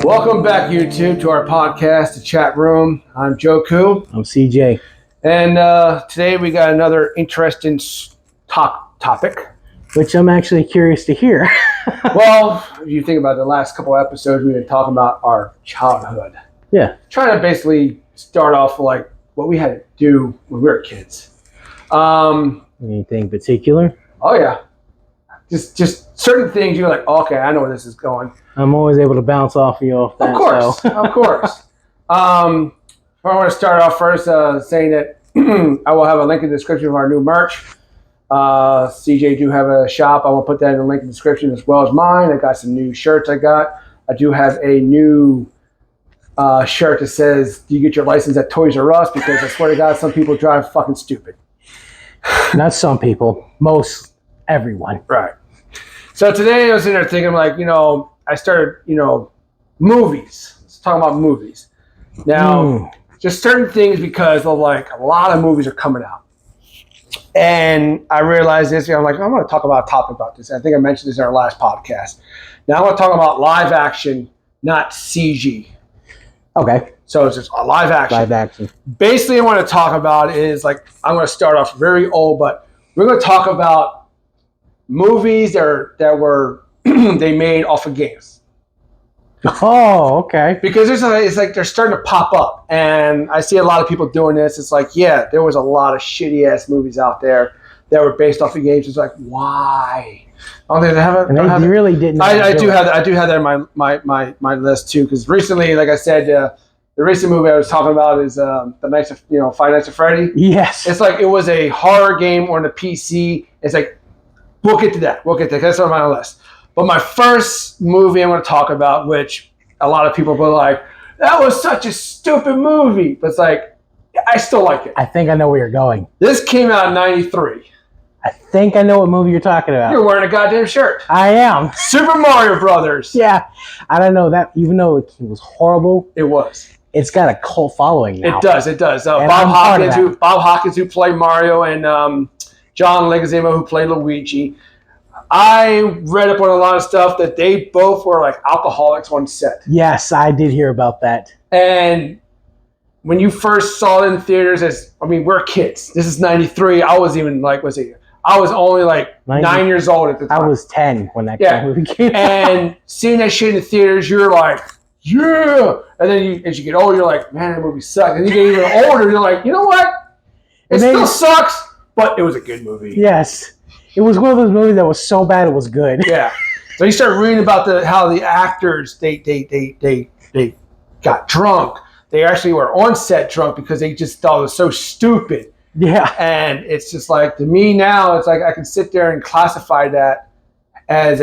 Welcome back, YouTube, to our podcast, The Chat Room. I'm Joe Koo. I'm CJ. And today we got another interesting topic. Which I'm actually curious to hear. Well, if you think about the last couple of episodes, we've been talking about our childhood. Yeah. Trying to basically start off like what we had to do when we were kids. Anything particular? Oh, yeah. Just certain things you're like, oh, okay, I know where this is going. I'm always able to bounce off you off that. Of course, so. Of course. I want to start off first saying that I will have a link in the description of our new merch. CJ do have a shop. I will put that in the link in the description as well as mine. I got some new shirts I got. I do have a new shirt that says, do you get your license at Toys R Us? Because I swear to God, some people drive fucking stupid. Not some people. Most everyone. Right. So today I was in there thinking, like, I started, movies. Let's talk about movies. Now, just certain things because of, like, a lot of movies are coming out. And I realized this, I'm like, I'm going to talk about a topic about this. I think I mentioned this in our last podcast. Now I want to talk about live action, not CG. Okay. So it's just a live action. Live action. Basically, I want to talk about is, like, I'm going to start off very old, but we're going to talk about movies that were they made off of games. Oh, okay. Because it's like they're starting to pop up, and I see a lot of people doing this. It's like, yeah, there was a lot of shitty ass movies out there that were based off of games. It's like, why? Oh, they haven't. And they really didn't. I do have that in my list too. Because recently, like I said, the recent movie I was talking about is the Nights of Five Nights at Freddy. Yes. It's like it was a horror game on the PC. It's like we'll get to that. That's on my list. But my first movie I'm going to talk about, which a lot of people were like, that was such a stupid movie. But it's like, I still like it. I think I know where you're going. This came out in 93. I think I know what movie you're talking about. You're wearing a goddamn shirt. I am. Super Mario Brothers. Yeah. I don't know that, even though it was horrible. It was. It's got a cult following now. It does. Bob Hawkins, who played Mario, and John Leguizamo, who played Luigi. I read up on a lot of stuff that they both were like alcoholics on set. Yes, I did hear about that. And when you first saw it in theaters, we're kids. This is 93. I was even like, I was only like 9 years old at the time. I was 10 when that movie came out. And seeing that shit in the theaters, you're like, yeah. And then as you get older, you're like, man, that movie sucks. And you get even older, you're like, you know what? It still sucks, but it was a good movie. Yes. It was one of those movies that was so bad it was good. Yeah. So you start reading about how the actors they got drunk. They actually were on set drunk because they just thought it was so stupid. Yeah. And it's just like, to me now, it's like I can sit there and classify that as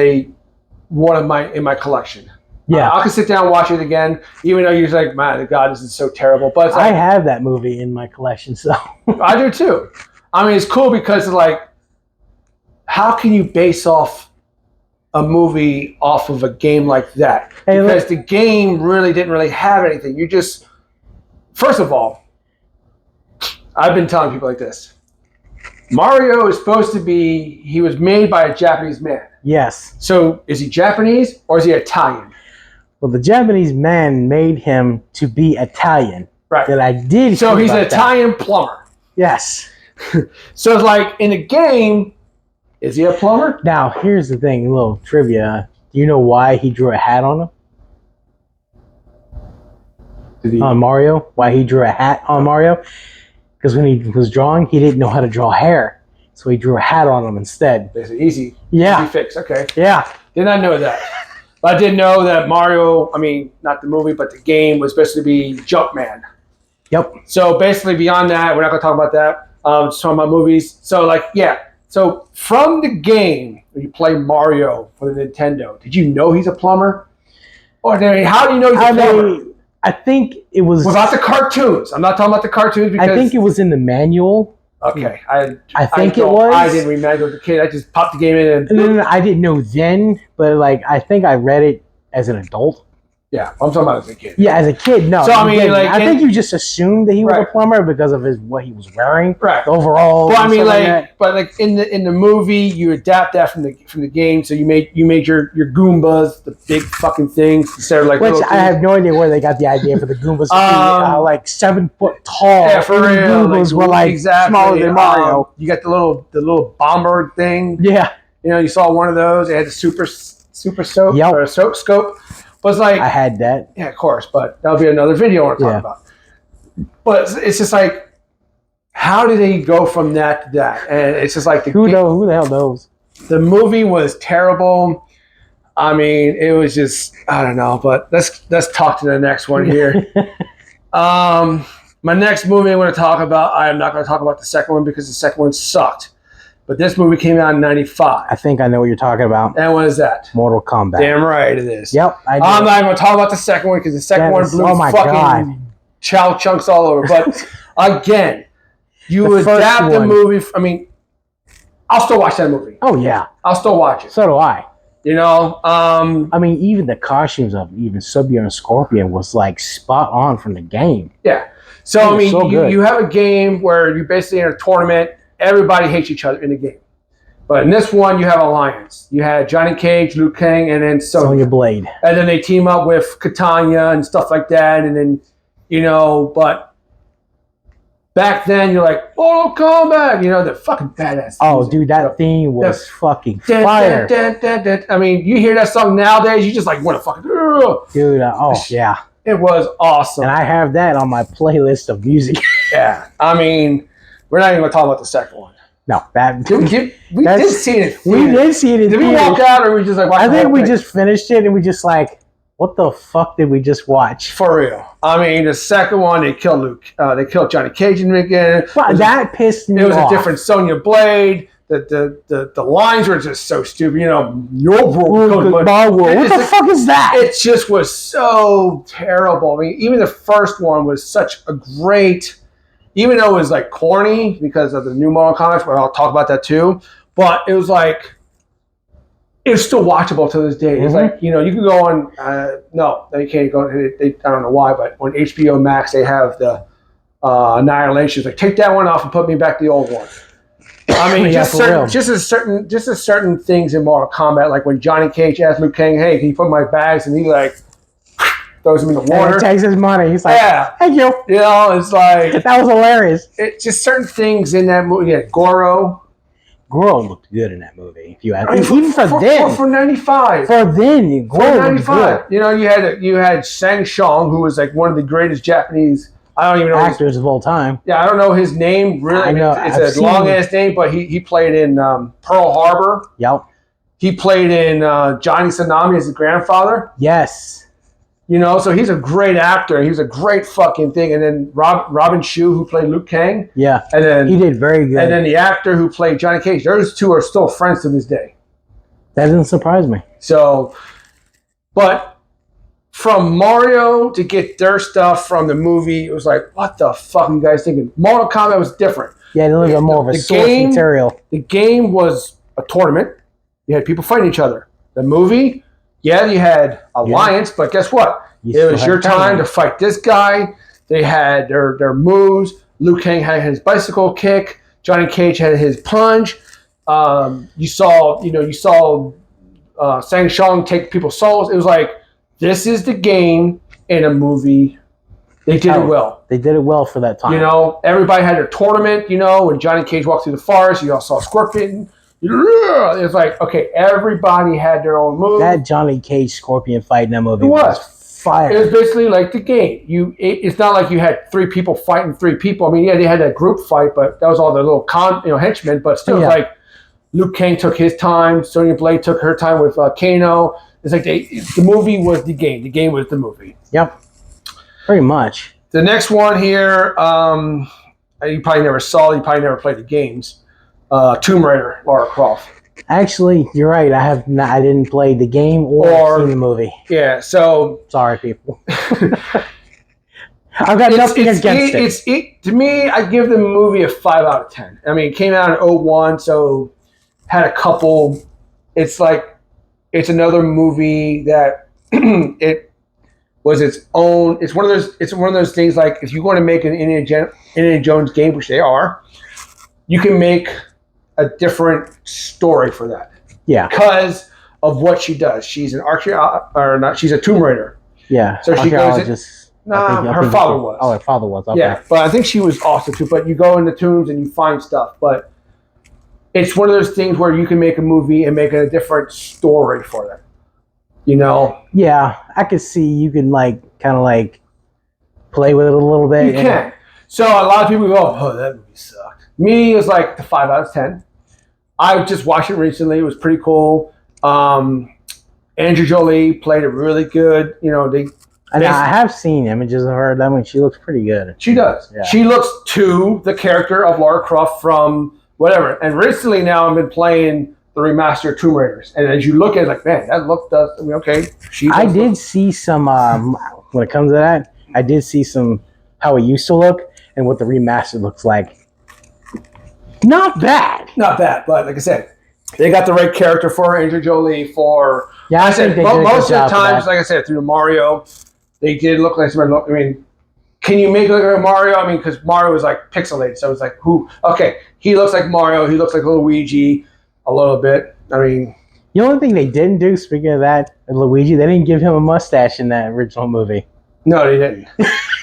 one of in my collection. Yeah. I can sit down and watch it again, even though you're like, man, God, this is so terrible. But it's like, I have that movie in my collection, so. I do too. It's cool because it's like, how can you base off a movie off of a game like that? Because the game really didn't really have anything. You just, first of all, I've been telling people like this. Mario is supposed to be, he was made by a Japanese man. Yes. So is he Japanese or is he Italian? Well, the Japanese man made him to be Italian. Right. That I did. So he's an Italian plumber. Yes. So it's like in the game, is he a plumber? Now, here's the thing, a little trivia. Do you know why he drew a hat on him? On Mario? Why he drew a hat on Mario? Because when he was drawing, he didn't know how to draw hair. So he drew a hat on him instead. It's easy. Yeah. Easy fix. Okay. Yeah. Did not know that. But I did know that Mario, not the movie, but the game was supposed to be Jumpman. Yep. So basically beyond that, we're not going to talk about that. Just talking about movies. So So from the game, when you play Mario for the Nintendo, did you know he's a plumber? Or how do you know he's a plumber? I think it was... Without the cartoons. I'm not talking about the cartoons because... I think it was in the manual. Okay. I think it was. I didn't remember the kid. I just popped the game in and... No, I didn't know then, but I think I read it as an adult. Yeah, I'm talking about as a kid. Yeah, as a kid, no. So I mean, like, I think you just assumed that he was right. a plumber because of what he was wearing, right? Overall, well, I mean, like in the movie, you adapt that from the game. So you made your Goombas, the big fucking things, instead of like. Which I have no idea where they got the idea for the Goombas to be like 7 foot tall. Yeah, for real. Goombas were like exactly. smaller than Mario. You got the little bomber thing. Yeah. You know, you saw one of those. They had the super soap or soap scope. Was like I had that. Yeah, of course, but that'll be another video I want to talk about. But it's just like, how did they go from that to that? And it's just like who the hell knows? The movie was terrible. I mean, it was just, I don't know. But let's talk to the next one here. My next movie I'm going to talk about. I am not going to talk about the second one because the second one sucked. But this movie came out in '95. I think I know what you're talking about. And what is that? Mortal Kombat. Damn right it is. Yep. I'm not even going to talk about the second one because the second one blew fucking chow chunks all over. But again, you adapt the movie. I mean, I'll still watch that movie. Oh, yeah. I'll still watch it. So do I. You know? I mean, even the costumes of even Sub-Zero and Scorpion was like spot on from the game. Yeah. So, I mean, you have a game where you're basically in a tournament. Everybody hates each other in the game. But in this one, you have alliance. You had Johnny Cage, Liu Kang, and then Sonya Blade. And then they team up with Katana and stuff like that. And then, you know, but back then, you're like, Mortal Kombat. You know, the fucking badass. Oh, music. Dude, that theme was fucking fire. I mean, you hear that song nowadays, you just like want to fucking. Dude, yeah. It was awesome. And I have that on my playlist of music. Yeah. I mean, we're not even going to talk about the second one. No, that we did see it. We did see it. Did we walk out, or we just like? I think we just finished it, and we just like, what the fuck did we just watch? For real. I mean, the second one, they killed Luke. They killed Johnny Cage in the beginning. Well, that pissed me off. It was a different Sonya Blade. The lines were just so stupid. You know, your world. What the fuck is that? It just was so terrible. I mean, even the first one was such a great. Even though it was like corny because of the new Mortal Kombat, but I'll talk about that too. But it was like, it was still watchable to this day. It's like, you know, you can go on, no, they can't go, I don't know why, but on HBO Max, they have the Annihilation. It's like, take that one off and put me back to the old one. I mean, just a certain things in Mortal Kombat, like when Johnny Cage asked Liu Kang, hey, can you put my bags? And he like, throws him in the water. And he takes his money. He's like, thank you. You know, it's like... That was hilarious. It's just certain things in that movie. Yeah, Goro. Goro looked good in that movie. If you had, even for then. For 95. For then, Goro looked good. You know, you had Shang Tsung, who was like one of the greatest Japanese... I don't even know actors of all time. Yeah, I don't know his name really. I know, it's a long ass name, but he played in Pearl Harbor. Yep. He played in Johnny Tsunami as his grandfather. Yes. You know, so he's a great actor. He was a great fucking thing. And then Robin Shou, who played Liu Kang. Yeah. And then he did very good. And then the actor who played Johnny Cage. Those two are still friends to this day. That doesn't surprise me. So, but from Mario to get their stuff from the movie, it was like, what the fuck are you guys thinking? Mortal Kombat was different. Yeah, a little bit more of a source material. The game was a tournament. You had people fighting each other. The movie... Yeah, you had alliance, but guess what? It was your time to fight this guy. They had their moves. Liu Kang had his bicycle kick. Johnny Cage had his punch. You saw Shang Tsung take people's souls. It was like, this is the game in a movie. They did it well. They did it well for that time. You know, everybody had their tournament. You know, when Johnny Cage walked through the forest, you all saw Scorpion. It's like, okay, everybody had their own move. That Johnny Cage Scorpion fight in that movie was fire. It was basically like the game. It's not like you had 3 people fighting 3 people. I mean, yeah, they had that group fight, but that was all the little henchmen. But still, it's like Liu Kang took his time. Sonya Blade took her time with Kano. It's like the movie was the game. The game was the movie. Yep, pretty much. The next one here, you probably never saw. You probably never played the games. Tomb Raider, Lara Croft. Actually, you're right. I didn't play the game or seen the movie. Yeah, so sorry, people. I've got nothing against it. To me, I give the movie a 5 out of 10. I mean, it came out in 2001, so had a couple. It's like it's another movie that was its own. It's one of those. It's one of those things like if you want to make an Indiana Jones game, which they are, you can make a different story for that. Yeah. Because of what she does. She's an she's a Tomb Raider. Yeah. So she goes in. Nah, her father was. Oh, her father was. Okay. Yeah, but I think she was also too. But you go in the tombs and you find stuff. But it's one of those things where you can make a movie and make a different story for it. You know? Yeah, I could see you can kind of play with it a little bit. You can. So a lot of people go, "Oh, that movie sucked." Me, it was like the 5 out of 10. I just watched it recently. It was pretty cool. Andrew Jolie played it really good. You know, I have seen images of her. I mean, she looks pretty good. She does. Yeah. She looks to the character of Lara Croft from whatever. And recently now I've been playing the remastered Tomb Raiders. And as you look at it, like, man, that look does, I mean, okay. I did see some, when it comes to that, I did see some, how it used to look and what the remastered looks like. Not bad. Not bad, but like I said, they got the right character for Andrew Jolie for... Yeah, I think they did most of the times, like I said, through the Mario, they did look like somebody. I mean, can you make it look like Mario? I mean, because Mario was like pixelated, so it's like who? Okay, he looks like Mario. He looks like Luigi a little bit. I mean, the only thing they didn't do, speaking of that, Luigi, they didn't give him a mustache in that original movie. No, they didn't.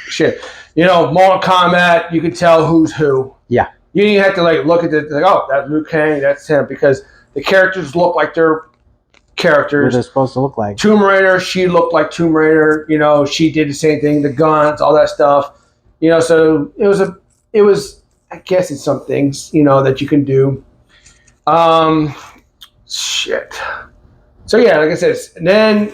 Shit, you know, Mortal Kombat, you could tell who's who. Yeah, you didn't have to look at the oh, that's Liu Kang, that's him, because the characters look like they're characters. What they're supposed to look like. Tomb Raider, she looked like Tomb Raider. You know, she did the same thing. The guns, all that stuff. You know, so it was. I guess it's some things that you can do. Shit. So yeah, like I said, and then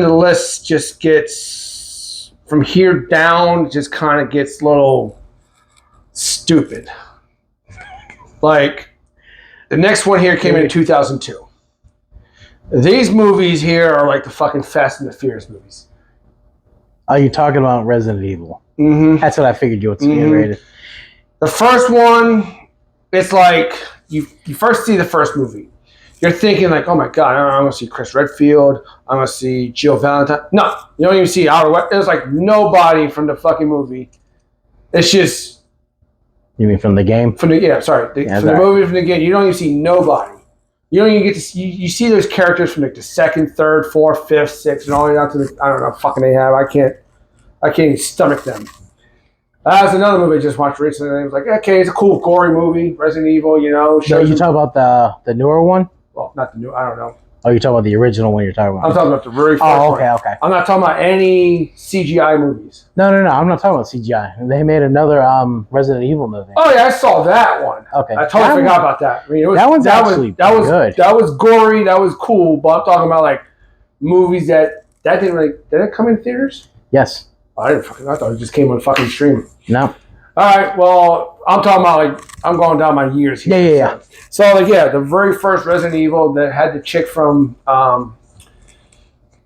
the list just gets from here down. Just kind of gets a little stupid. Like. The next one here came in 2002. These movies here are like the fucking Fast and the Furious movies. Are you talking about Resident Evil? Mm-hmm. That's what I figured you would see rated. The first one, it's like you first see the first movie. You're thinking like, oh my god, I'm going to see Chris Redfield. I'm going to see Jill Valentine. No, you don't even see Outer West. There's like nobody from the fucking movie. It's just... You mean from the game? From the movie, from the game, you don't even see nobody. You don't even get to see. You see those characters from like the second, third, fourth, fifth, sixth, and all the way down to the I don't know, fucking they have. I can't even stomach them. That was another movie I just watched recently. It was like, okay, it's a cool, gory movie, Resident Evil. No, you talk about the newer one? Well, not the new. I don't know. Oh, you're talking about the original one you're talking about. I'm talking about the very first one. Okay. I'm not talking about any CGI movies. No. I'm not talking about CGI. They made another Resident Evil movie. Oh, yeah, I saw that one. Okay. I totally forgot about that. I mean, that was good. That was gory. That was cool. But I'm talking about, like, movies that didn't really... Did it come in theaters? Yes. I thought it just came on fucking stream. No. All right, well, I'm talking about, like, I'm going down my years here. Yeah. So, like, yeah, the very first Resident Evil that had the chick from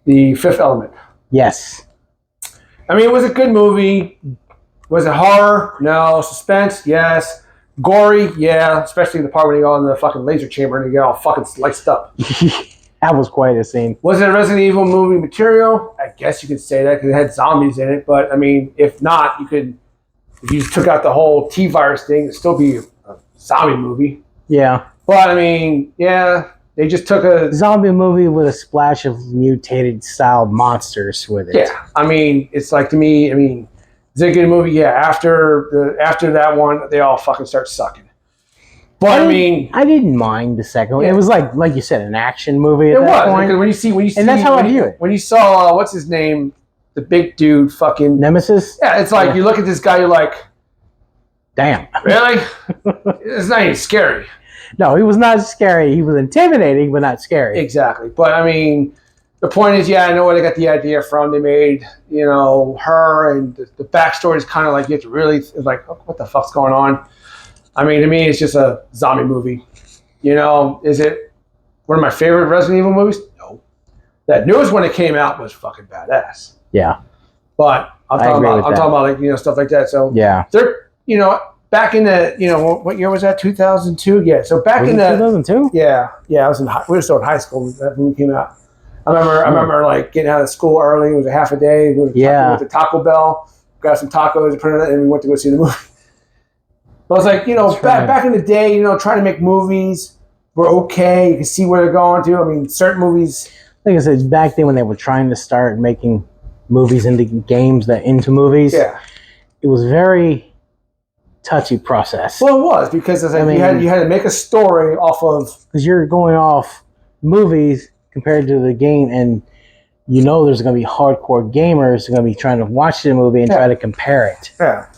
The Fifth Element. Yes. I mean, it was a good movie. Was it horror? No. Suspense? Yes. Gory? Yeah. Especially the part when you go in the fucking laser chamber and you get all fucking sliced up. That was quite a scene. Was it a Resident Evil movie material? I guess you could say that because it had zombies in it. But, I mean, if not, you could... If you just took out the whole T-virus thing, it'd still be a zombie movie. Yeah. But, I mean, yeah, they just took a... Zombie movie with a splash of mutated style monsters with it. Yeah. I mean, it's like, to me, I mean, is it a good movie? Yeah. After that one, they all fucking start sucking. But, I mean... I didn't mind the second one. Yeah. It was like you said, an action movie at that point. Because when you see... And that's how I view it. When you saw, what's his name... The big dude fucking... Nemesis? Yeah, it's like you look at this guy, you're like... Damn. Really? It's not even scary. No, he was not scary. He was intimidating, but not scary. Exactly. But, I mean, the point is, yeah, I know where they got the idea from. They made, her, and the backstory is kind of like, you have to really... It's like, oh, what the fuck's going on? I mean, to me, it's just a zombie movie. Is it one of my favorite Resident Evil movies? No. That newest one that came out was fucking badass. Yeah, but I'm talking about like stuff like that. So yeah, they're back in the what year was that? 2002. Yeah, so back in the 2002. Yeah, I was we were still in high school when that movie came out. I remember like getting out of school early. It was a half a day. We went to Taco Bell, got some tacos, and we went to go see the movie. But I was like, back in the day, trying to make movies were okay. You can see where they're going to. I mean, certain movies. Like I said, back then when they were trying to start making movies into games into movies, it was very touchy process. Well, it was because it's like you had to make a story off of, because you're going off movies compared to the game, and there's going to be hardcore gamers who are going to be trying to watch the movie and try to compare it. Yeah.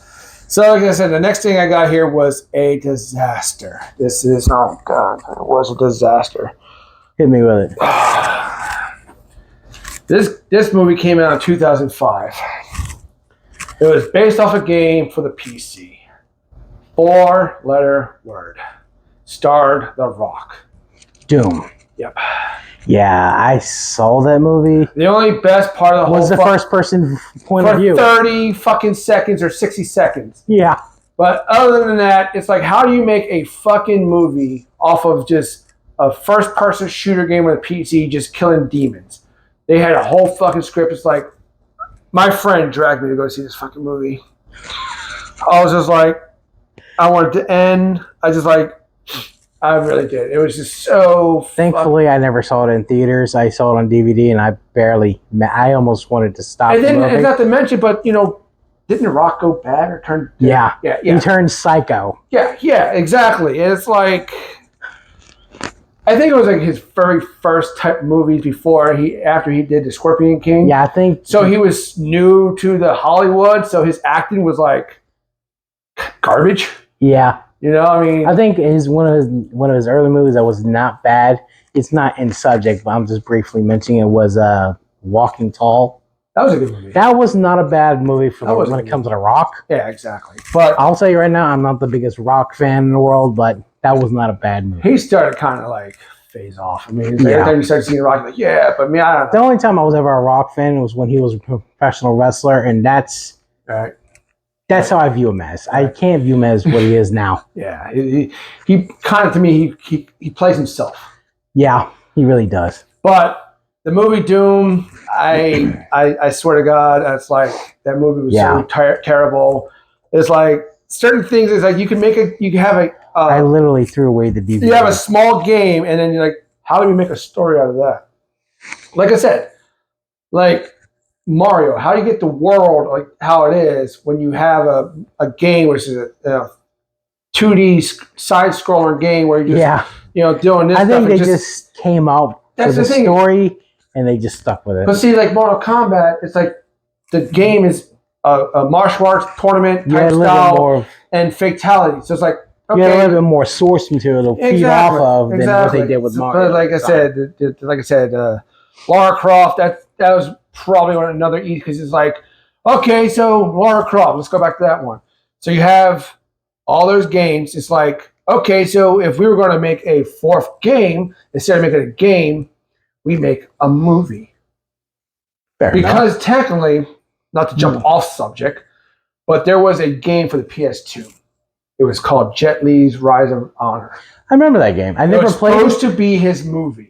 So, like I said, the next thing I got here was a disaster. This is, oh God, it was a disaster. Hit me with it. This movie came out in 2005. It was based off a game for the PC. 4-letter word. Starred The Rock. Doom. Yep. Yeah, I saw that movie. The only best part of the whole was the first person point of view. 30 fucking seconds or 60 seconds. Yeah. But other than that, it's like, how do you make a fucking movie off of just a first-person shooter game with a PC just killing demons? They had a whole fucking script. It's like, my friend dragged me to go see this fucking movie. I was just like, I wanted to end. I really did. It was just so... Thankfully, I never saw it in theaters. I saw it on DVD, and I almost wanted to stop the movie. And not to mention, but, didn't The Rock go bad or turn... Yeah. He turned psycho. Yeah, exactly. And it's like... I think it was like his very first type movies after he did The Scorpion King. Yeah, I think... So he was new to the Hollywood, so his acting was like garbage. Yeah. I think one of his early movies that was not bad. It's not in subject, but I'm just briefly mentioning it, was Walking Tall. That was a good movie. That was not a bad movie when it comes to The Rock. Yeah, exactly. But I'll tell you right now, I'm not the biggest Rock fan in the world, but that was not a bad movie. He started kind of like phase off. I mean, every time you start seeing Rock, like, but I don't know. The only time I was ever a Rock fan was when he was a professional wrestler, and that's right. That's how I view him as. I can't view him as what he is now. Yeah, he kind of, to me, he plays himself. Yeah, he really does. But the movie Doom, I swear to God, it's like that movie was so terrible. It's like certain things. It's like you can have a. I literally threw away the DVD. You have a small game, and then you're like, how do we make a story out of that? Like I said, like Mario, how do you get the world like how it is when you have a game which is a 2D side-scroller game where you're just doing this. I think they just came out with the story and they just stuck with it. But see, like Mortal Kombat, it's like the game is a martial arts tournament type style and fatality. So it's like, okay, you had a little bit more source material to feed off of than what they did with Mario. But like I said, Lara Croft, that was probably another easy, because it's like, okay, so Lara Croft, let's go back to that one. So you have all those games. It's like, okay, so if we were going to make a fourth game, instead of making a game, we make a movie. Because technically, not to jump off subject, but there was a game for the PS2. It was called Jet Li's Rise of Honor. I remember that game. I never played it. It was supposed to be his movie.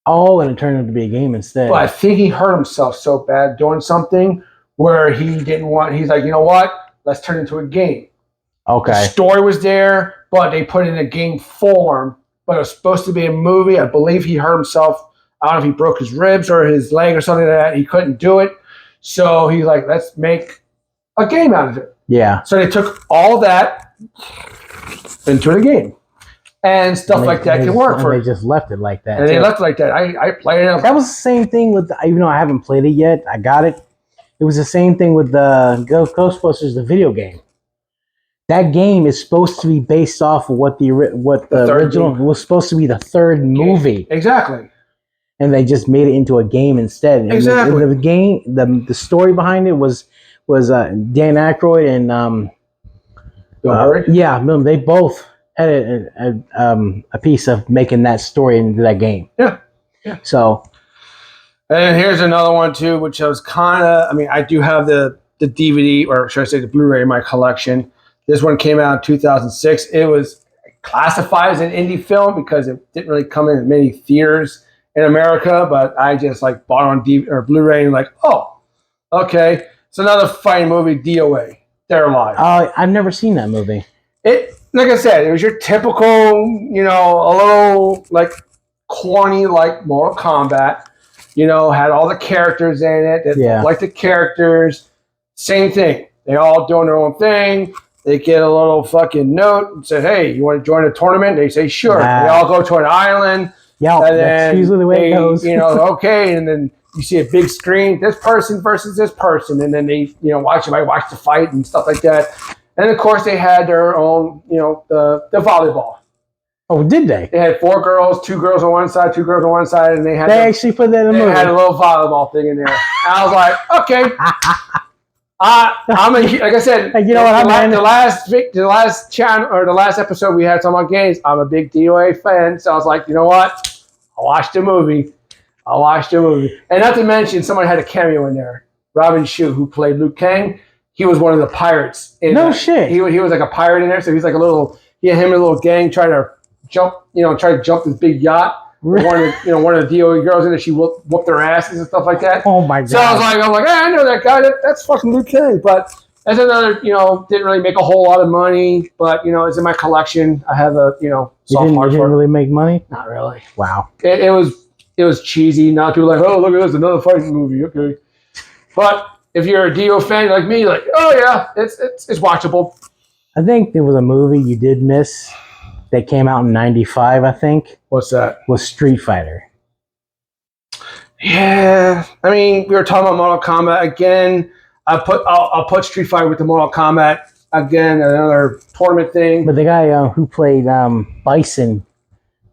Oh, and it turned out to be a game instead. But I think he hurt himself so bad doing something where he didn't want. He's like, you know what? Let's turn it into a game. Okay. The story was there, but they put it in a game form. But it was supposed to be a movie. I believe he hurt himself. I don't know if he broke his ribs or his leg or something like that. He couldn't do it. So he's like, let's make a game out of it. Yeah. So they took all that into the game. And stuff like that can work for it. They just left it like that. And they left it like that. I played it. That was the same thing with, even though I haven't played it yet, I got it. It was the same thing with the Ghostbusters, the video game. That game is supposed to be based off of what the original was supposed to be, the third movie. Exactly. And they just made it into a game instead. And exactly. The game, the story behind it was Dan Aykroyd and Bill Murray. Yeah, they both had a piece of making that story into that game. Yeah. So, and here's another one too, which I was kind of. I mean, I do have the DVD, or should I say the Blu-ray in my collection. This one came out in 2006. It was classified as an indie film because it didn't really come in many theaters in America, but I just like bought it on DVD or Blu-ray and like, oh, okay. It's another fighting movie, DOA. They're Alive. I've never seen that movie. It, like I said, it was your typical, you know, a little like corny like Mortal Kombat. You know, had all the characters in it. That like the characters. Same thing. They all doing their own thing. They get a little fucking note and say, hey, you want to join a tournament? They say, sure. They all go to an island. Yeah, and that's usually the way it goes. You know, okay, and then you see a big screen, this person versus this person, and then they, you know, watch the fight and stuff like that. And of course, they had their own, you know, the volleyball. Oh, did they? They had 4 girls, 2 girls on one side, 2 girls on one side, and they actually put that in the movie. They had a little volleyball thing in there. And I was like, okay. I'm like I said, you know what? The last channel or the last episode we had talking about games. I'm a big DOA fan, so I was like, you know what? I'll watch the movie. And not to mention, someone had a cameo in there. Robin Shou, who played Liu Kang, he was one of the pirates. Shit. He was like a pirate in there, so he's like a little. He had him and a little gang try to jump this big yacht. One of the DOA girls in it, she whooped their asses and stuff like that. Oh my god! So I was like, hey, I know that guy. That's fucking Liu Kang. But that's another, you know, didn't really make a whole lot of money, but you know, it's in my collection. I have a, you know, soft hard. Didn't really make money. Not really. Wow. It was cheesy. Now people are like, oh, look at this, another fighting movie. Okay, but if you're a DO fan like me, like, oh yeah, it's watchable. I think there was a movie you did miss that came out in '95. I think. What's that? Was Street Fighter. Yeah, I mean, we were talking about Mortal Kombat again. I'll put Street Fighter with the Mortal Kombat again. Another tournament thing. But the guy who played Bison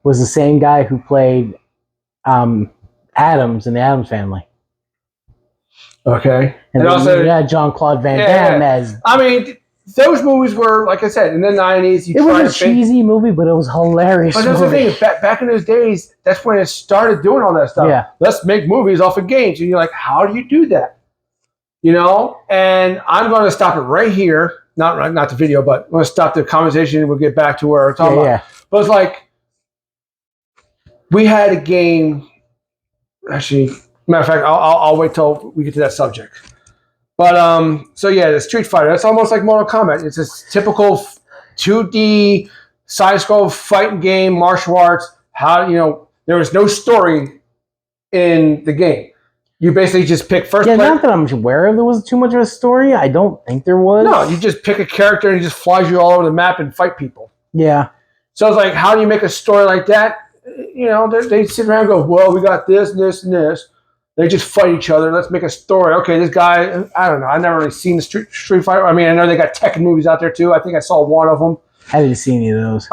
was the same guy who played Adams in the Addams Family. Okay, and also Jean-Claude Van Damme as. I mean, those movies were, like I said, in the 90s. It was a cheesy movie, but it was hilarious. But that's the thing. Back in those days, that's when it started doing all that stuff. Yeah. Let's make movies off of games. And you're like, how do you do that? You know? And I'm going to stop it right here. Not the video, but I'm going to stop the conversation and we'll get back to where we're talking about. But it's like, we had a game. Actually, matter of fact, I'll wait till we get to that subject. But so yeah, the Street Fighter, that's almost like Mortal Kombat. It's a typical 2D side-scroll fighting game, martial arts. How, you know, there was no story in the game. You basically just pick first player. Not that I'm aware of there was too much of a story. I don't think there was. No, you just pick a character and he just flies you all over the map and fight people. Yeah. So it's like, how do you make a story like that? You know, they sit around and go, well, we got this and this and this. They just fight each other. Let's make a story. Okay, this guy, I don't know. I've never really seen the Street Fighter. I mean, I know they got Tekken movies out there too. I think I saw one of them. I didn't see any of those.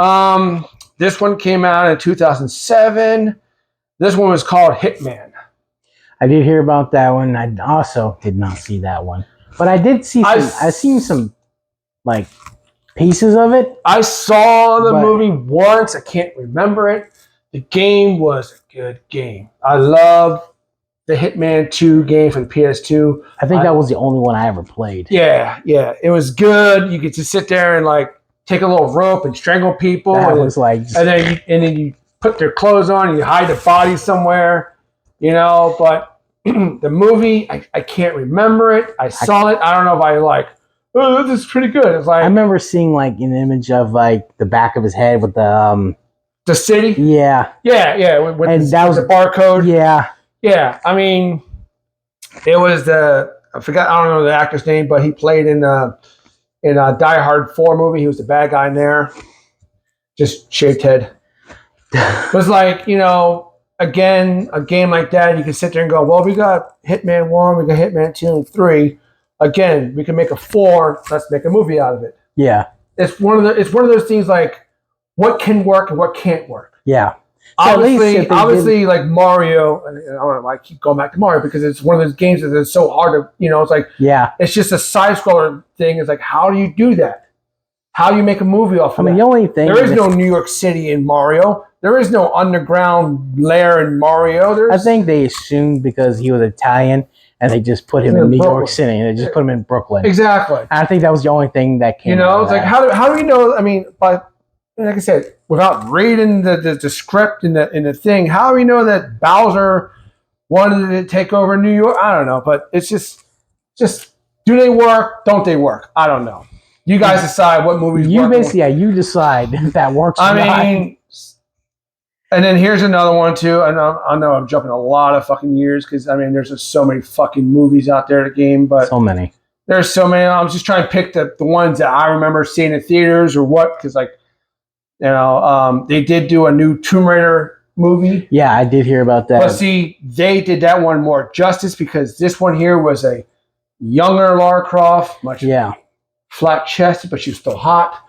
This one came out in 2007. This one was called Hitman. I did hear about that one. I also did not see that one. But I did see I've seen some, like, pieces of it. I saw the movie once. I can't remember it. The game was a good game. I love the Hitman 2 game for the PS2. I think that was the only one I ever played. Yeah. It was good. You could just sit there and like take a little rope and strangle people. And then you put their clothes on and you hide the body somewhere, you know. But the movie, I can't remember it. I saw it. I don't know if I like, oh, this is pretty good. It's like, I remember seeing like an image of like the back of his head with the city. Yeah. With that was the barcode. Yeah, I mean, it was I don't know the actor's name, but he played in a Die Hard 4 movie. He was the bad guy in there. Just shaved head. It was like, you know, again, a game like that, you can sit there and go, well, we got Hitman 1, we got Hitman 2 and 3. Again, we can make a 4, let's make a movie out of it. Yeah. It's one of those things like what can work and what can't work. Yeah. Obviously, like Mario, and I don't know why I keep going back to Mario because it's one of those games that is so hard to, you know, it's like, it's just a side scroller thing. It's like, how do you do that? How do you make a movie off of that? The only thing there is no New York City in Mario. There is no underground lair in Mario. I think they assumed because he was Italian and they just put him in New York City and they just put him in Brooklyn. Exactly. I think that was the only thing that came. You know, it's like how do we know? I mean, but like I said, without reading the script in the thing, how do we know that Bowser wanted to take over New York? I don't know, but it's just do they work? Don't they work? I don't know. You guys decide what movies You work. basically, yeah, you decide if that works. I mean, and then here's another one too. I know I'm jumping a lot of fucking years because I mean, there's just so many fucking movies out there to game, but so many. there's so many. I'm just trying to pick the ones that I remember seeing in theaters or what, because like, they did do a new Tomb Raider movie. Yeah, I did hear about that. But see, they did that one more justice because this one here was a younger Lara Croft, much flat chested, but she was still hot.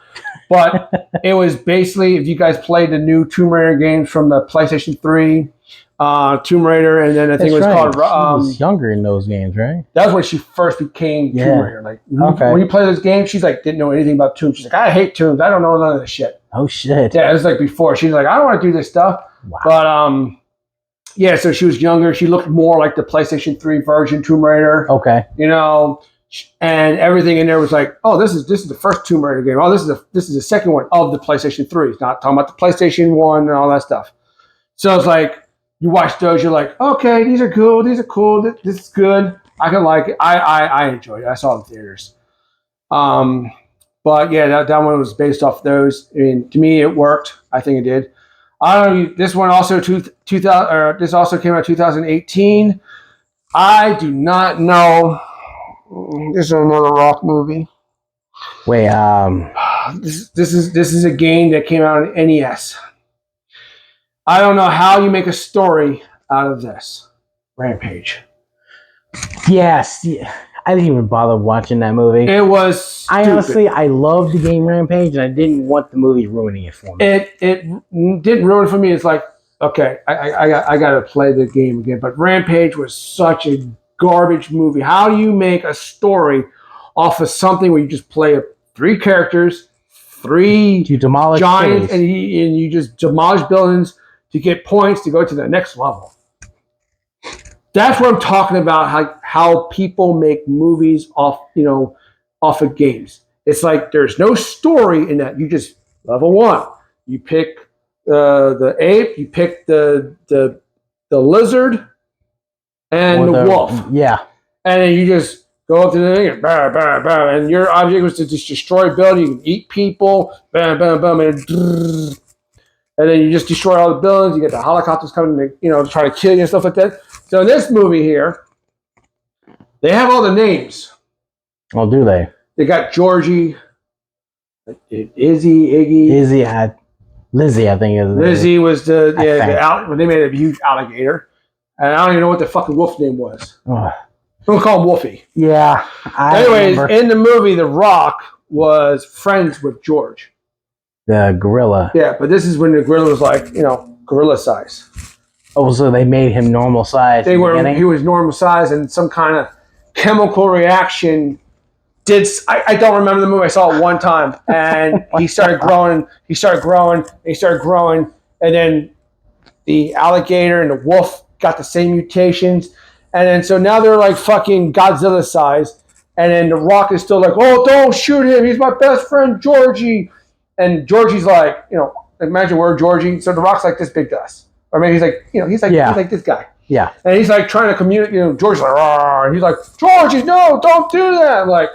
But it was basically, if you guys played the new Tomb Raider games from the PlayStation 3, Tomb Raider, and then I think it was called. She was younger in those games, right? That was when she first became Tomb Raider. Like, when you play those games, she's like, didn't know anything about tombs. She's like, I hate tombs. I don't know none of this shit. Oh shit. Yeah, it was like before. She's like, I don't want to do this stuff. Wow. But yeah, so she was younger. She looked more like the PlayStation 3 version Tomb Raider. Okay. And everything in there was like, oh, this is the first Tomb Raider game. Oh, this is the second one of the PlayStation 3. It's not talking about the PlayStation 1 and all that stuff. So it's like, you watch those, you're like, okay, these are cool. These are cool. This is good. I can like it. I enjoyed it. I saw it in theaters. But yeah, that one was based off those. I mean, to me, it worked. I think it did. I don't know. This one also 2000. This also came out 2018. I do not know. This is another Rock movie. Wait, this is a game that came out on NES. I don't know how you make a story out of this. Rampage. Yes. Yeah. I didn't even bother watching that movie. It was stupid. I loved the game Rampage, and I didn't want the movie ruining it for me. It didn't ruin it for me. It's like, okay, I got to play the game again. But Rampage was such a garbage movie. How do you make a story off of something where you just play 3 characters, 3 you demolish giants, and you just demolish buildings to get points to go to the next level? That's what I'm talking about. How people make movies off of games. It's like there's no story in that. You just level 1. You pick the ape. You pick the lizard and the wolf. Yeah. And then you just go up to the thing and bam, bam, bam. And your object was to just destroy a building. You can eat people. Bam, bam, bam. And then you just destroy all the buildings. You get the helicopters coming to try to kill you and stuff like that. So in this movie here, they have all the names. Oh, do they? They got Georgie, Izzy, Iggy. Lizzie, I think. Lizzie was when they made a huge alligator. And I don't even know what the fucking wolf name was. Oh. We'll call him Wolfie. Yeah. Anyways, in the movie, The Rock was friends with George. The gorilla. Yeah, but this is when the gorilla was like, gorilla size. Oh, so they made him normal size. He was normal size, and some kind of chemical reaction I don't remember the movie. I saw it one time, and he started growing. And then the alligator and the wolf got the same mutations, and then so now they're like fucking Godzilla size. And then The Rock is still like, oh, don't shoot him. He's my best friend, Georgie. And Georgie's like, imagine we're Georgie. So The Rock's like this big to us. Or maybe he's like, he's like this guy. Yeah. And he's like trying to communicate, George's like, rawr. He's like, Georgie, no, don't do that. I'm like,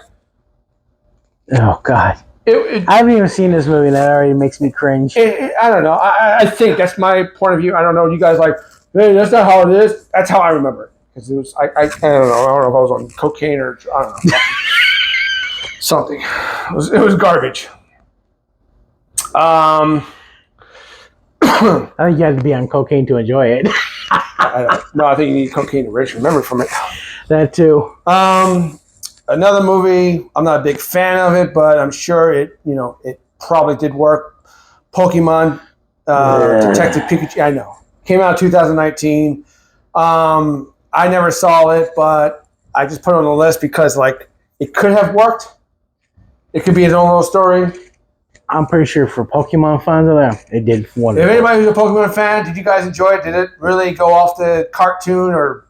oh, God. I haven't even seen this movie, and that already makes me cringe. I don't know. I think that's my point of view. I don't know. You guys like, hey, that's not how it is. That's how I remember it. Because it was, I don't know. I don't know if I was on cocaine or, I don't know. Something. It was garbage. I think you have to be on cocaine to enjoy it. I think you need cocaine to remember from it. That too. Another movie, I'm not a big fan of it, but I'm sure it probably did work. Pokemon Detective Pikachu, I know. Came out in 2019. I never saw it, but I just put it on the list because it could have worked. It could be its own little story. I'm pretty sure for Pokemon fans of that, it did wonderful. If anybody who's a Pokemon fan, did you guys enjoy it? Did it really go off the cartoon or?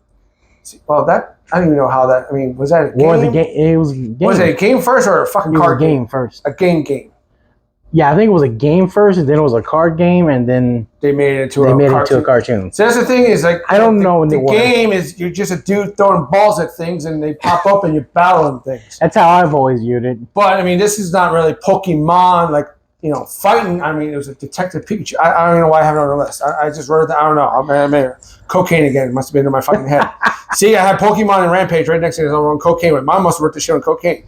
Well, that I don't even know how that. I mean, was that a game? It was a game. Was it a game first or a fucking card game first? A game. Yeah, I think it was a game first, and then it was a card game, and then They made it into they a made it cartoon. into a cartoon. So that's the thing is like I don't know The what- game is you're just a dude throwing balls at things and they pop up and you're battling things. That's how I've always viewed it. But I mean, this is not really Pokemon like fighting. I mean, it was a Detective Pikachu. I don't even know why I have it on the list. I just wrote it down. I don't know. I made cocaine again. It must have been in my fucking head. See, I had Pokemon and Rampage right next to it. I'm on cocaine. My mom must have wrote the shit on cocaine.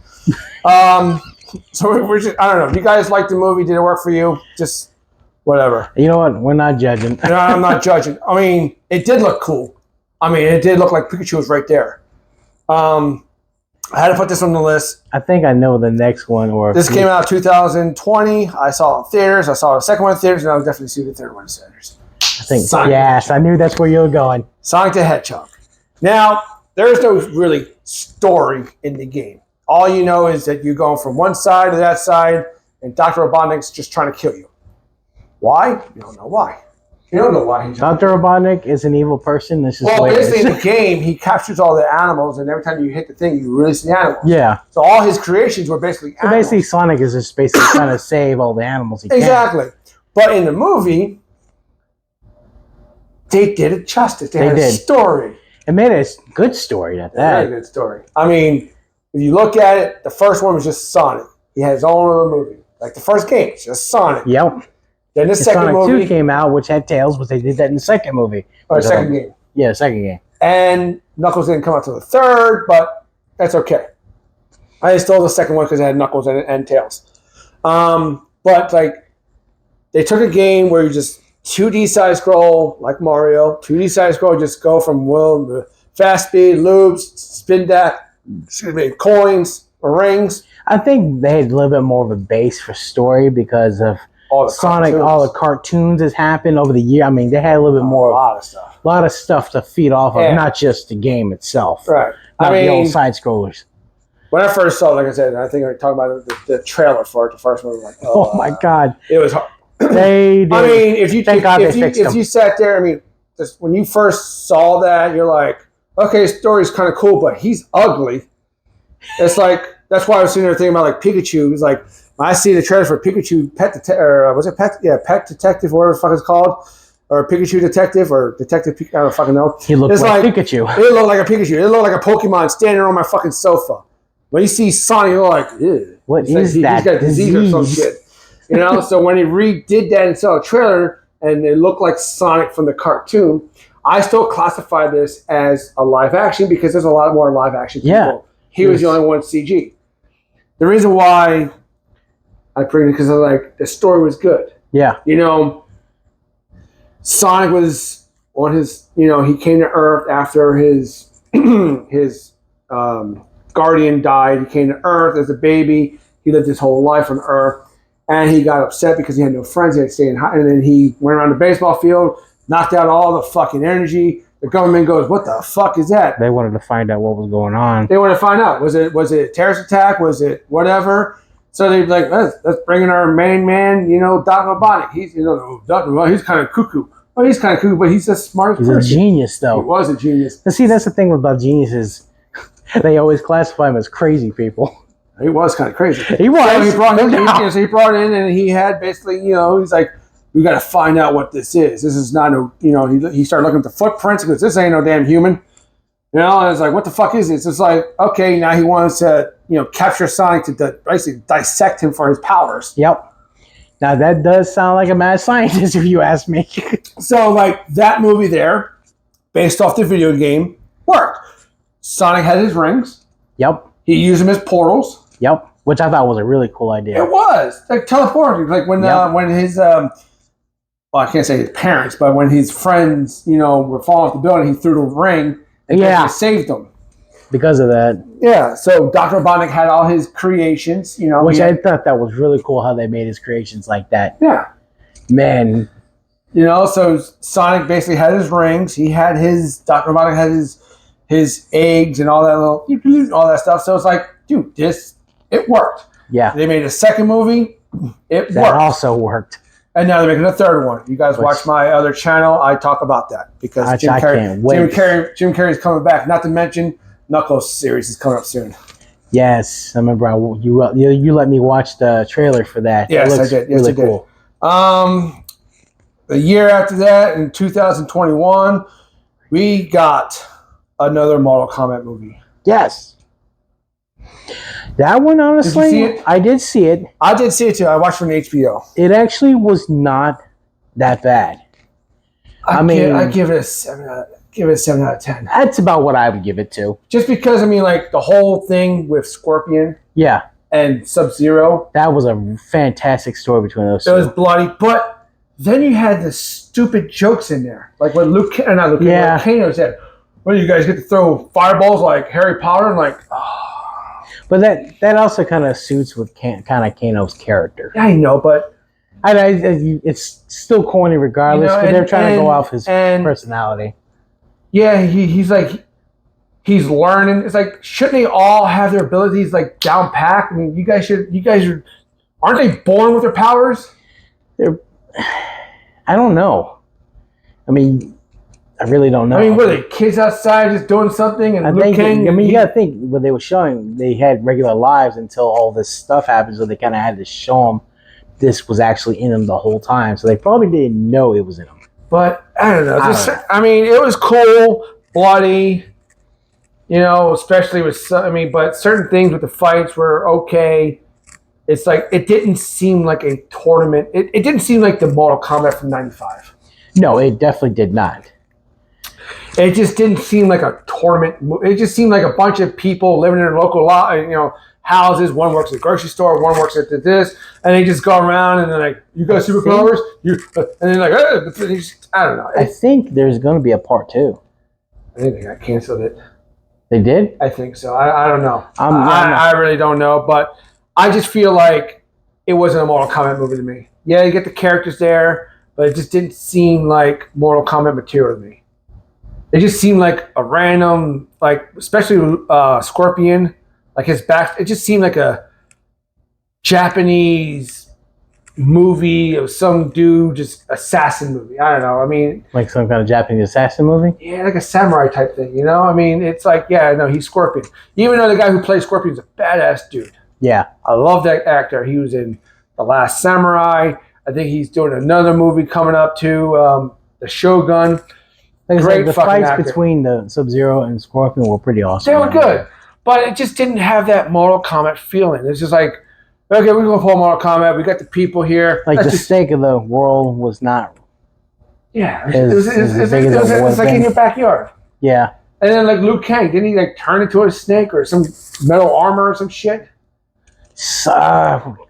So we're just, I don't know. If you guys liked the movie, did it work for you? Just whatever. You know what? We're not judging. No, I'm not judging. I mean, it did look cool. I mean, it did look like Pikachu was right there. I had to put this on the list. I think I know the next one. Or This came out 2020. I saw it in theaters. I saw the second one in theaters, and I'll definitely see the third one in theaters. I think Sonic yes, I knew that's where you were going. Sonic the Hedgehog. Now, there's no really story in the game. All you know is that you're going from one side to that side, and Dr. Robotnik's just trying to kill you. Why? You don't know why. You don't know why. Dr. Robotnik is an evil person. This is Well, the way it basically in is. the game, he captures all the animals, and every time you hit the thing, you release the animals. Yeah. So all his creations were basically So animals. basically, Sonic is just basically trying to save all the animals he can. Exactly. But in the movie, they did it justice. They had a did. story. It made a good story at Very that. good story. I mean, if you look at it, the first one was just Sonic. He had his own little movie. Like the first game, it's just Sonic. Yep. Then the And second Sonic movie, 2 came out, which had Tails, but they did that in the second movie. or the second game. Yeah, the second game. And Knuckles didn't come out till the third, but that's okay. I stole the second one because it had Knuckles and Tails. But like, they took a game where you just 2D side scroll like Mario, 2D side scroll, just go from fast speed, loops, spin that, coins or rings. I think they had a little bit more of a base for story because of All the Sonic, cartoons. all the cartoons that's happened over the year. I mean, they had a little bit a more, lot of stuff. lot of stuff to feed off of, Yeah. not just the game itself. Right. Not I the old mean, side scrollers. when I first saw it, like I said, I think I talked about the trailer for it. The first one was like, Oh my God. it was hard. They did. I mean, if you Thank God if they you fixed if them. you sat there, I mean, just when you first saw that, you're like, okay, story's kind of cool, but he's ugly. It's like that's why I was sitting there thinking about like Pikachu. It's like when I see the trailer for Pikachu was it Pet? Yeah, Pet Detective, whatever the fuck it's called, or Pikachu Detective or Detective Pikachu. I don't fucking know. He looked It's like like- Pikachu. It looked like a Pikachu. It looked like a Pokemon standing on my fucking sofa. When you see Sonic, you're like, ew. What It's like is he's that got disease or some disease? shit. You know, so when he redid that and saw a trailer and it looked like Sonic from the cartoon, I still classify this as a live action because there's a lot more live action people. Yeah. He was the Yes. only one CG. The reason why I bring it because I like the story was good. Yeah. You know, Sonic was on his, he came to Earth after his his guardian died. He came to Earth as a baby. He lived his whole life on Earth, and he got upset because he had no friends. He had to stay in high, and then he went around the baseball field, knocked out all the fucking energy. The government goes, "What the fuck is that?" They wanted to find out what was going on. They want to find out. Was it a terrorist attack? Was it whatever? So they'd be like, let's bring in our main man, Dr. Robotnik. He's, Dr. Robotnik, he's kind of cuckoo. Oh, he's kind of cuckoo, but he's the smartest He's a person. genius, He though. was a genius. And see, that's the thing about geniuses. They always classify them as crazy people. He was kind of crazy. He was. So he brought, No he, doubt. so he brought in, and he had basically, he's like, we got to find out what this is. This is not he started looking at the footprints. He goes, this ain't no damn human. And it's like, what the fuck is this? It's like, okay, now he wants to, capture Sonic to basically dissect him for his powers. Yep. Now, that does sound like a mad scientist, if you ask me. So, like, that movie there, based off the video game, worked. Sonic had his rings. Yep. He used them as portals. Yep. Which I thought was a really cool idea. It was like teleporting. Like Yep. when his I can't say his parents, but when his friends, were falling off the building, he threw the ring and Yeah. basically saved them. Because of that. Yeah. So Dr. Robotnik had all his creations. Which he I had- thought that was really cool how they made his creations like that. yeah. Man. So Sonic basically had his rings. He had Dr. Robotnik had his eggs and all that stuff. So it's like, dude, it worked. Yeah. They made a second movie. It That worked. also worked. And now they're making a third one. You guys Which- watch my other channel. I talk about that because I can't wait. Jim Carrey's coming back. Not to mention Knuckles series is coming up soon. Yes, I remember. You let me watch the trailer for that. Yes, That looks I did. Yes, really I did. cool. The year after that, in 2021, we got another Mortal Kombat movie. Yes, that one. Honestly, see it? I did see it. I did see it too. I watched it on HBO. It actually was not that bad. I mean, I give it a 7. Give it a 7 out of 10. That's about what I would give it to. Just because, I mean, like the whole thing with Scorpion Yeah, and Sub-Zero, that was a fantastic story between those it two. was bloody. But then you had the stupid jokes in there, like what what Kano said. Well, you guys get to throw fireballs like Harry Potter, and like, But that also kind of suits with kind of Kano's character. yeah, I know, but It's still corny regardless, You know, but they're trying to go off his personality. yeah, he's like, he's learning. It's like, shouldn't they all have their abilities like down pat? I mean, you guys aren't they born with their powers? I don't know. I mean, I really don't know. I mean, were they kids outside just doing something? And Liu Kang, you got to think what they were showing. They had regular lives until all this stuff happened, so they kind of had to show them this was actually in them the whole time. So they probably didn't know it was in them. But I don't know. I mean, it was cool, bloody, you know, especially with but certain things with the fights were okay. It's like it didn't seem like a tournament. It didn't seem like the Mortal Kombat from '95. No, it definitely did not. It just didn't seem like a tournament. It just seemed like a bunch of people living in local houses. One works at the grocery store, one works at this, and they just go around and they're like, "You got superpowers?" And then like, I don't know. I think there's going to be a part 2. I think they got canceled it. They did? I think so. I don't know. I really don't know, but I just feel like it wasn't a Mortal Kombat movie to me. Yeah, you get the characters there, but it just didn't seem like Mortal Kombat material to me. It just seemed like a random, like, especially Scorpion, like his back. It just seemed like a Japanese movie of some dude, just assassin movie. I don't know. I mean, like some kind of Japanese assassin movie? Yeah, like a samurai type thing, you know? I mean, it's like, yeah, no, he's Scorpion. Even though the guy who plays Scorpion is a badass dude. Yeah. I love that actor. He was in The Last Samurai. I think he's doing another movie coming up too, The Shogun. Great the fights actor. Between the Sub-Zero and Scorpion were pretty awesome. They were good, but it just didn't have that Mortal Kombat feeling. It's just like, okay, we're going to pull Mortal Kombat. We got the people here. Like the stake of the world was not. Yeah, it was like in your backyard. Yeah. And then like Liu Kang, didn't he like turn into a snake or some metal armor or some shit?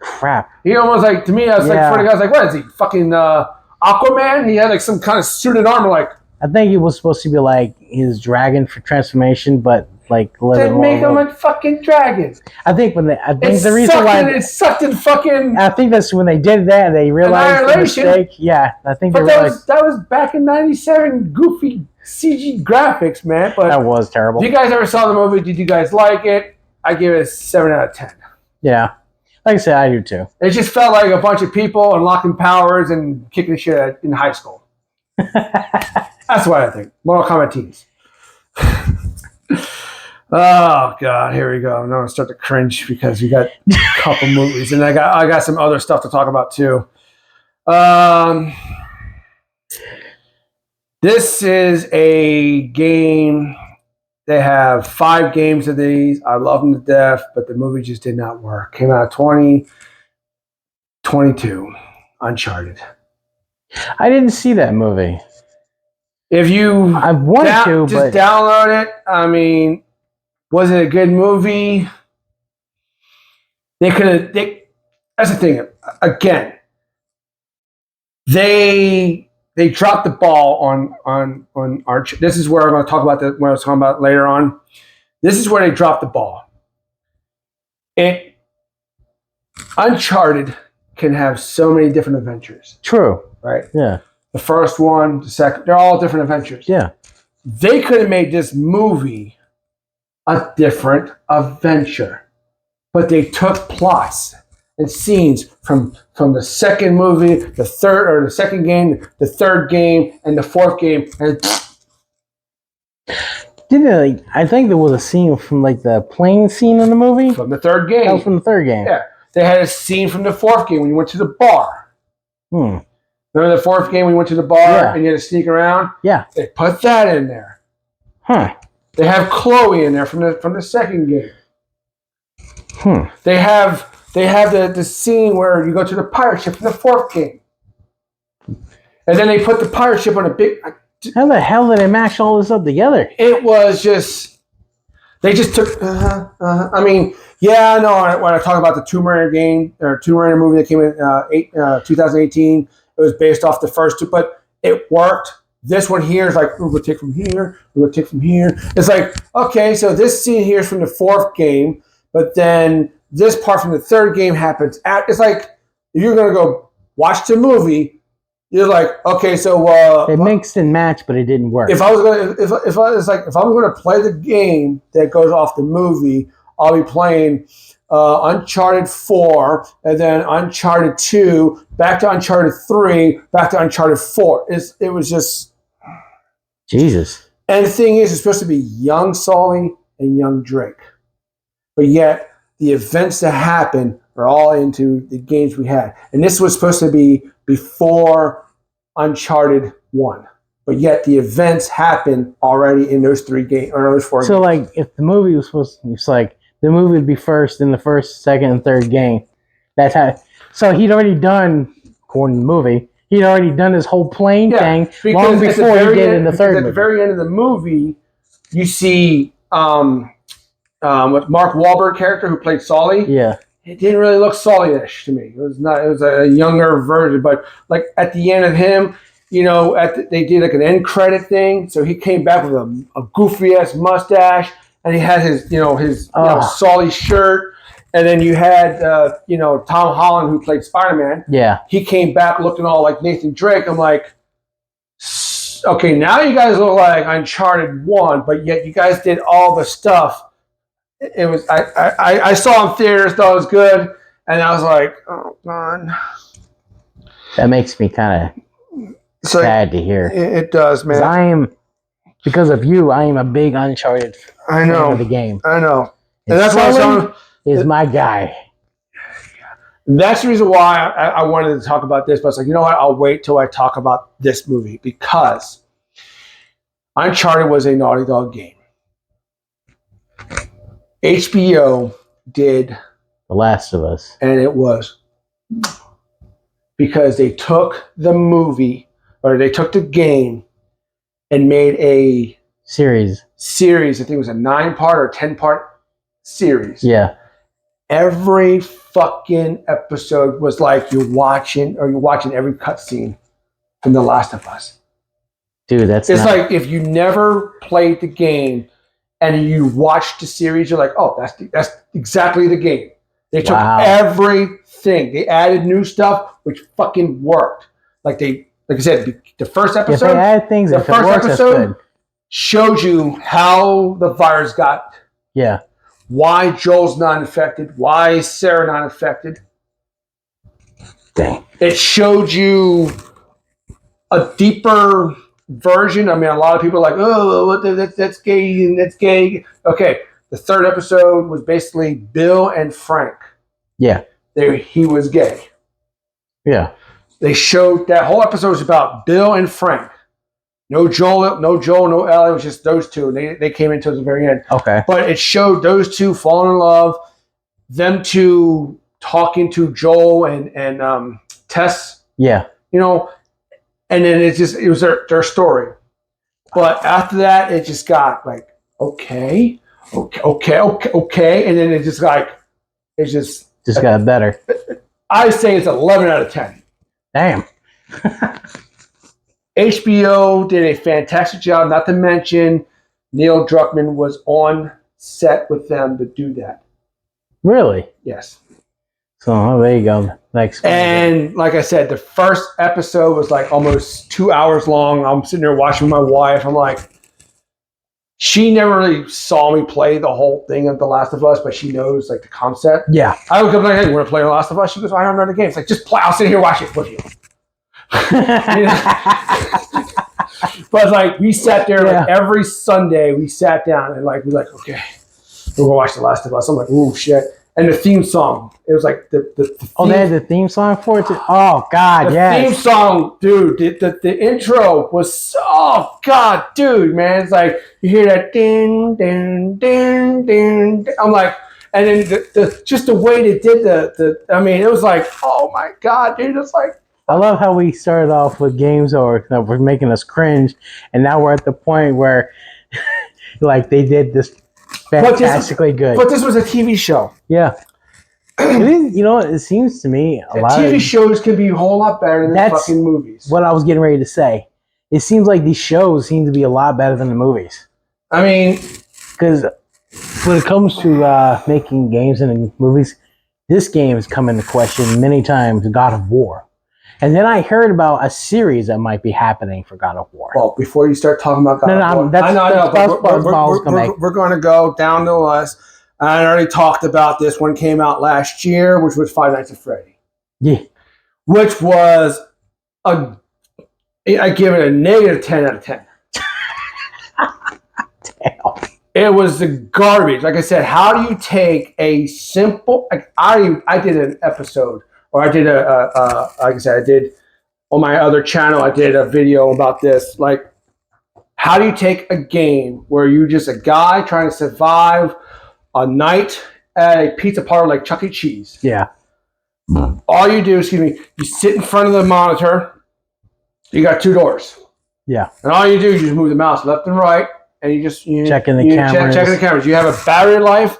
Crap. He almost like, to me, I was like, what is he, fucking Aquaman? He had like some kind of suited armor, like. I think it was supposed to be like his dragon for transformation, but like then make him a fucking dragon. I think the reason why it sucked in fucking. I think that's when they did that and they realized the mistake. Yeah, I think. But that was back in '97, goofy CG graphics, man. But that was terrible. If you guys ever saw the movie, did you guys like it? I give it a 7 out of 10. Yeah, like I said, I do too. It just felt like a bunch of people unlocking powers and kicking shit in high school. That's what I think. Mortal Kombat teams. Oh God, here we go. I'm gonna start to cringe because we got a couple movies, and I got some other stuff to talk about too. This is a game. They have 5 games of these. I love them to death, but the movie just did not work. Came out 2022. Uncharted. I didn't see that movie. If you I wanted to, just download it. I mean, was it a good movie? That's the thing. Again, they dropped the ball on Arch. This is where I'm going to talk about what I was talking about later on. This is where they dropped the ball. Uncharted can have so many different adventures. True. Right? Yeah. The first one, the second, they're all different adventures. Yeah. They could have made this movie a different adventure, but they took plots and scenes from the second movie, the second game, the third game, and the fourth game. And Didn't I think there was a scene from like the plane scene in the movie? From the third game. That was from the third game. Yeah. They had a scene from the fourth game when you went to the bar. Remember the fourth game when you went to the bar and you had to sneak around? Yeah. They put that in there. Huh. They have Chloe in there from the second game. They have the scene where you go to the pirate ship from the fourth game. And then they put the pirate ship on a big... How the hell did they mash all this up together? It was just... They just took... I mean, yeah, I know when I talk about the Tomb Raider game, or Tomb Raider movie that came in 2018, it was based off the first two, but it worked. This one here is like, we're going to take from here, we're going to take from here. It's like, okay, so this scene here is from the fourth game, but then this part from the third game happens it's like, if you're going to go watch the movie, you're like, okay, so they mixed and matched, but it didn't work. If I'm going to play the game that goes off the movie, I'll be playing Uncharted 4, and then Uncharted 2, back to Uncharted 3, back to Uncharted 4. It was just Jesus. And the thing is, it's supposed to be young Sully and young Drake, but yet the events that happen are all into the games we had, and this was supposed to be before Uncharted 1, but yet the events happen already in those three games or those four. So, games. like, if the movie was supposed to, it's like the movie would be first in the first, second, and third game. That's how. So he'd already done, according to the movie, he'd already done his whole plane thing long before he did in the third. At the very end of the movie, you see with Mark Wahlberg character who played Sully. Yeah. It didn't really look Sully-ish to me. It was not. It was a younger version, but like at the end of him, you know, they did like an end credit thing. So he came back with a goofy ass mustache, and he had his Sully shirt, and then you had Tom Holland who played Spider-Man. Yeah, he came back looking all like Nathan Drake. I'm like, okay, now you guys look like Uncharted 1, but yet you guys did all the stuff. It was I saw in theaters, thought it was good, and I was like, oh God. That makes me kind of sad to hear. It does, man. Because of you, I am a big Uncharted fan of the game. I know. And that's why is my guy. That's the reason why I wanted to talk about this, but it's like, you know what? I'll wait till I talk about this movie, because Uncharted was a Naughty Dog game. HBO did The Last of Us. And it was because they took the movie, or they took the game and made a series. I think it was a 9-part or 10-part series. Yeah. Every fucking episode was like you're watching every cutscene from The Last of Us. Dude, it's like if you never played the game and you watched the series, you're like, oh, that's exactly the game. They took everything. They added new stuff, which fucking worked. Like I said, the first episode. If they add things, the first episode showed you how the virus got. Yeah. Why Joel's not infected? Why is Sarah not infected? Dang. It showed you a deeper version. I mean, a lot of people are like, oh, that's gay and that's gay. Okay, the third episode was basically Bill and Frank. Yeah. He was gay. Yeah. They showed that whole episode was about Bill and Frank. No Joel, no Ellie. It was just those two. And they came into the very end. Okay. But it showed those two falling in love, them two talking to Joel and Tess. Yeah. You know, and then it was their story. But after that, it just got like, okay. And then it just got better. I say it's 11 out of 10. Damn. HBO did a fantastic job, not to mention Neil Druckmann was on set with them to do that. Really? Yes. So there you go. Thanks. And like I said, the first episode was like almost 2 hours long. I'm sitting there watching with my wife. I'm like, she never really saw me play the whole thing of The Last of Us, but she knows like the concept. Yeah. I would go like, hey, you want to play The Last of Us? She goes, I don't know the game. It's like, just play. I'll sit here and watch it with you. But like we sat there like every Sunday. We sat down and like okay, we're gonna watch The Last of Us. I'm like, oh shit! And the theme song. It was like the theme. They had the theme song for it too? Oh God, the theme song, dude. The intro was oh God, dude, man. It's like you hear that ding ding ding ding. I'm like, and then the just the way they did the I mean, it was like, oh my God, dude. It's like I love how we started off with games that were making us cringe, and now we're at the point where like they did this fantastically good. But this was a TV show. Yeah. It seems to me a lot TV shows can be a whole lot better than fucking movies. What I was getting ready to say. It seems like these shows seem to be a lot better than the movies. I mean, because when it comes to making games and movies, this game has come into question many times. God of War, and then I heard about a series that might be happening for God of War. Well, before you start talking about God of War, we're going to go down the list. I already talked about this one came out last year, which was Five Nights at Freddy. Yeah. Which was I give it a negative 10 out of 10. Damn. It was the garbage. Like I said, how do you take a simple? I did an episode, or I did like I said, I did on my other channel. I did a video about this. Like, how do you take a game where you're just a guy trying to survive a night at a pizza parlor like Chuck E. Cheese? Yeah. All you do, you sit in front of the monitor. You got two doors. Yeah. And all you do is you just move the mouse left and right, and you checking the cameras. Checking the cameras. You have a battery life.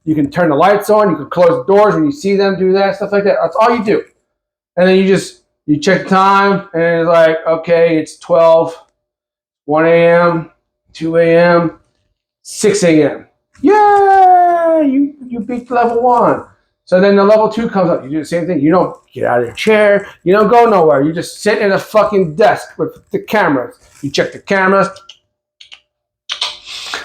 You can turn the lights on. You can close the doors when you see them do that, stuff like that. That's all you do. And then you check the time, and it's like, okay, it's 12, 1 a.m., 2 a.m., 6 a.m. Yeah, you beat level 1. So then the level 2 comes up. You do the same thing. You don't get out of your chair. You don't go nowhere. You just sit in a fucking desk with the cameras. You check the cameras.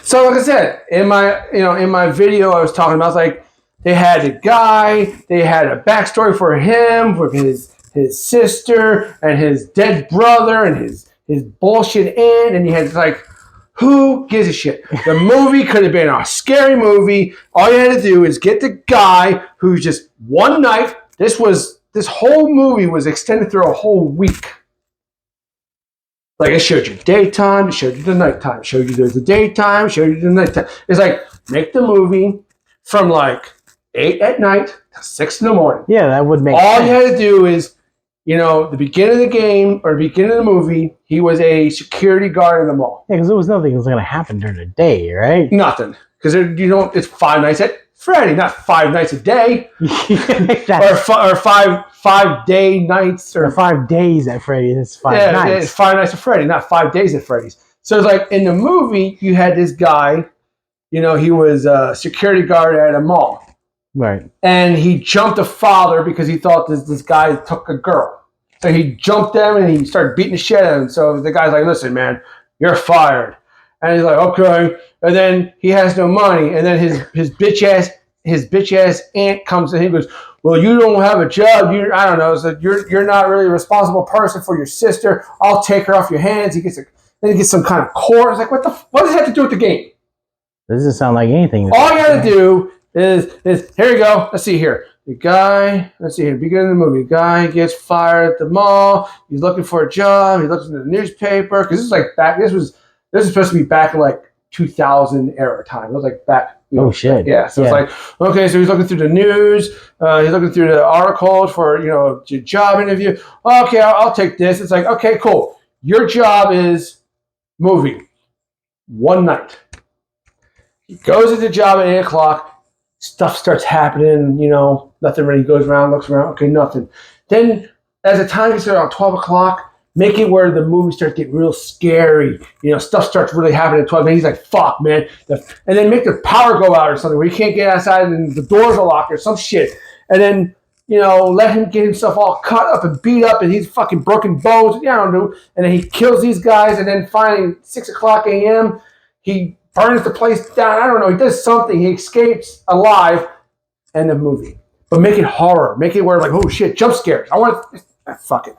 So like I said, in my video I was talking about, I was like, they had a guy, they had a backstory for him, for his sister and his dead brother and his bullshit aunt, and you had like, who gives a shit? The movie could have been a scary movie. All you had to do is get the guy who's just one night. This whole movie was extended through a whole week. Like, it showed you daytime, it showed you the nighttime, it showed you the daytime, it showed you the nighttime. It's like, make the movie from like 8 at night to 6 in the morning. Yeah, that would make All sense. you had to do is, the beginning of the game or the beginning of the movie, he was a security guard in the mall. Yeah, because there was nothing that was going to happen during the day, right? Nothing. Because it's 5 nights at Freddy, not 5 nights a day. or 5 day nights. Or 5 days at Freddy's. It's 5 nights. Yeah, it's 5 nights at Freddy, not 5 days at Freddy's. So it's like in the movie, you had this guy, he was a security guard at a mall. Right. And he jumped a father because he thought this guy took a girl. So he jumped them and he started beating the shit out of him. So the guy's like, listen, man, you're fired. And he's like, okay. And then he has no money. And then his bitch ass aunt comes and he goes, well, you don't have a job. I don't know. So you're not really a responsible person for your sister. I'll take her off your hands. Then he gets some kind of core. It's like, what does it have to do with the game? This doesn't sound like anything. All you got to do is here you go. Let's see here. The guy, beginning of the movie, the guy gets fired at the mall. He's looking for a job. He looks in the newspaper because this is like back. This is supposed to be back in like 2000 era time. It was like back. Oh shit! Yeah. So it's like, okay. So he's looking through the news. He's looking through the articles for your job interview. Okay, I'll take this. It's like, okay, cool. Your job is movie. One night. He goes to the job at 8 o'clock. Stuff starts happening, nothing really goes around, looks around, okay, nothing. Then, as the time gets around 12 o'clock, make it where the movie starts getting real scary. Stuff starts really happening at 12, and he's like, fuck, man. And then make the power go out or something where he can't get outside and the doors are locked or some shit. And then, let him get himself all cut up and beat up and he's fucking broken bones, I don't know. And then he kills these guys, and then finally, 6 o'clock a.m., he burns the place down. I don't know. He does something. He escapes alive. End of movie. But make it horror. Make it where like, oh shit, jump scares. I want fuck it.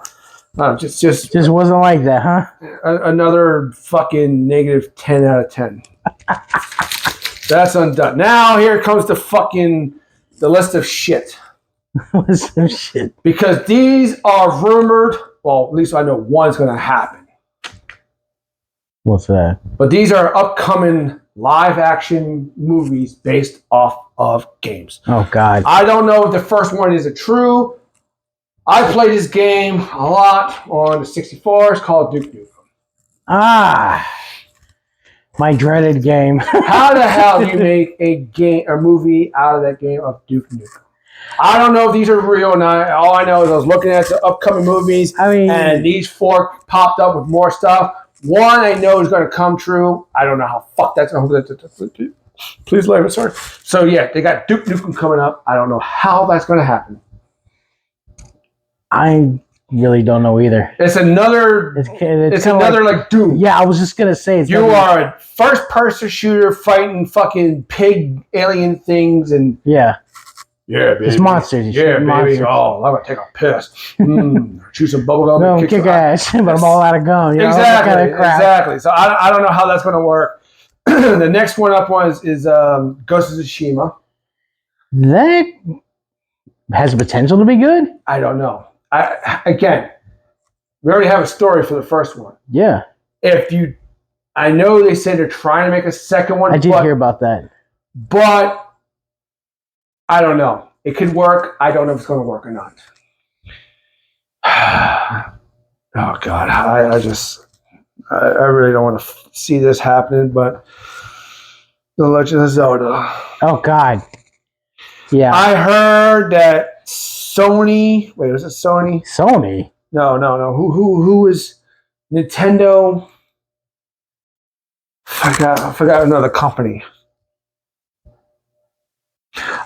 Just wasn't like that, huh? another fucking negative 10 out of 10. That's undone. Now here comes the list of shit. Some shit. Because these are rumored. Well, at least I know one's going to happen. What's that? But these are upcoming live action movies based off of games. Oh, God. I don't know if the first one is true. I played this game a lot on the 64. It's called Duke Nukem. Ah. My dreaded game. How the hell do you make a movie out of that game of Duke Nukem? I don't know if these are real or not. All I know is I was looking at the upcoming movies, and these 4 popped up with more stuff. One I know is going to come true. I don't know how that's going to. Please let me. Sorry. So yeah, they got Duke Nukem coming up. I don't know how that's going to happen. I really don't know either. It's another. It's another like Doom. Yeah, I was just gonna say. You are a first-person shooter fighting fucking pig alien things and yeah, baby. It's monsters. Yeah, baby. Monsters. Oh, I'm gonna take a piss. Chew some bubblegum. No, kick ass, but I'm all out of gum. You know, exactly. Kind of crap. Exactly. So I don't know how that's gonna work. The next one up is Ghost of Tsushima. That has the potential to be good. I don't know. Again, we already have a story for the first one. Yeah. I know they said they're trying to make a second one. I did hear about that. But I don't know. It could work. I don't know if it's going to work or not. Oh God, I really don't want to see this happening. But The Legend of Zelda. Oh God. Yeah. I heard that Sony. Wait, was it Sony? Sony? No. Who is Nintendo? I forgot another company.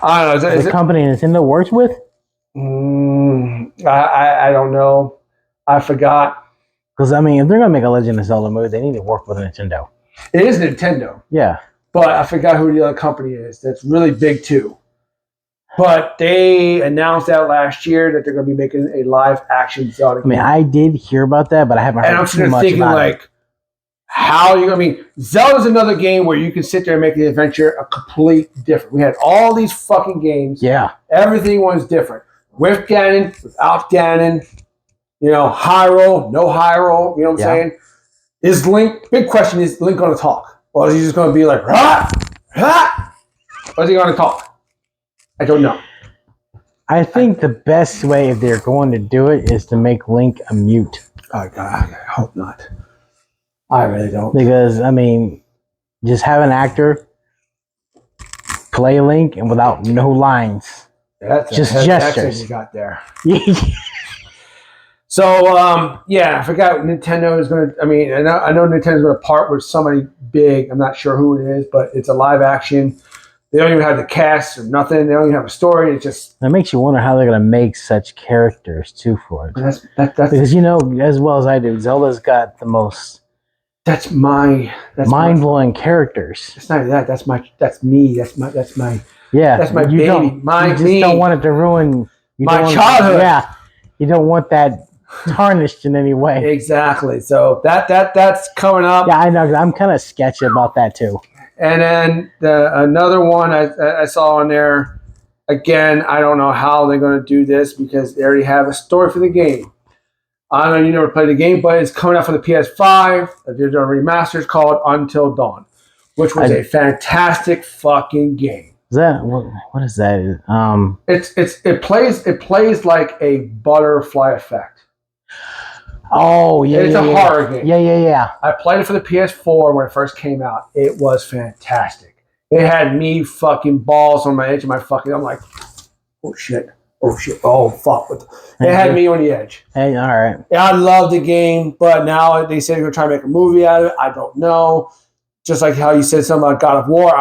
I don't know. Is the company Nintendo works with? I don't know. I forgot. Because I mean, if they're gonna make a Legend of Zelda movie, they need to work with Nintendo. It is Nintendo. Yeah. But I forgot who the other company is. That's really big too. But they announced that last year that they're going to be making a live action Zelda game. I mean, I did hear about that, but I haven't heard too much thinking, about like, it. How are you going to be? Zelda's another game where you can sit there and make the adventure a complete different. We had all these fucking games. Yeah. Everything was different. With Ganon, without Ganon. You know, Hyrule, no Hyrule. You know what I'm saying? Is Link, big question, is Link going to talk? Or is he just going to be like, rah, rah? Or is he going to talk? I don't know. I think the best way if they're going to do it is to make Link a mute. Oh God, I hope not. I really don't. Because I mean, just have an actor play Link and without no lines. That's just gestures you got there. So I forgot Nintendo is going to. I mean, I know Nintendo's going to part with somebody big. I'm not sure who it is, but it's a live action. They don't even have the cast or nothing. They don't even have a story. It just that makes you wonder how they're going to make such characters too for it. That's because you know as well as I do, Zelda's got the most. That's mind blowing characters. It's not that. That's me. That's my. Yeah, that's my baby. You just don't want it to ruin my childhood. Yeah, you don't want that tarnished in any way. Exactly. So that's coming up. Yeah, I know. I'm kind of sketchy about that too. And then another one I saw on there, again, I don't know how they're going to do this because they already have a story for the game. I know you never played the game, but it's coming out for the PS5. There's a remaster called Until Dawn, which was a fantastic fucking game. Is that what is that? It plays like a butterfly effect. Oh, yeah. It's a horror game. Yeah. I played it for the PS4 when it first came out. It was fantastic. It had me fucking balls on my edge of my fucking. I'm like, oh shit. Oh fuck. It had me on the edge. Hey, all right. Yeah, I love the game, but now they say they're going to try to make a movie out of it. I don't know. Just like how you said something about God of War.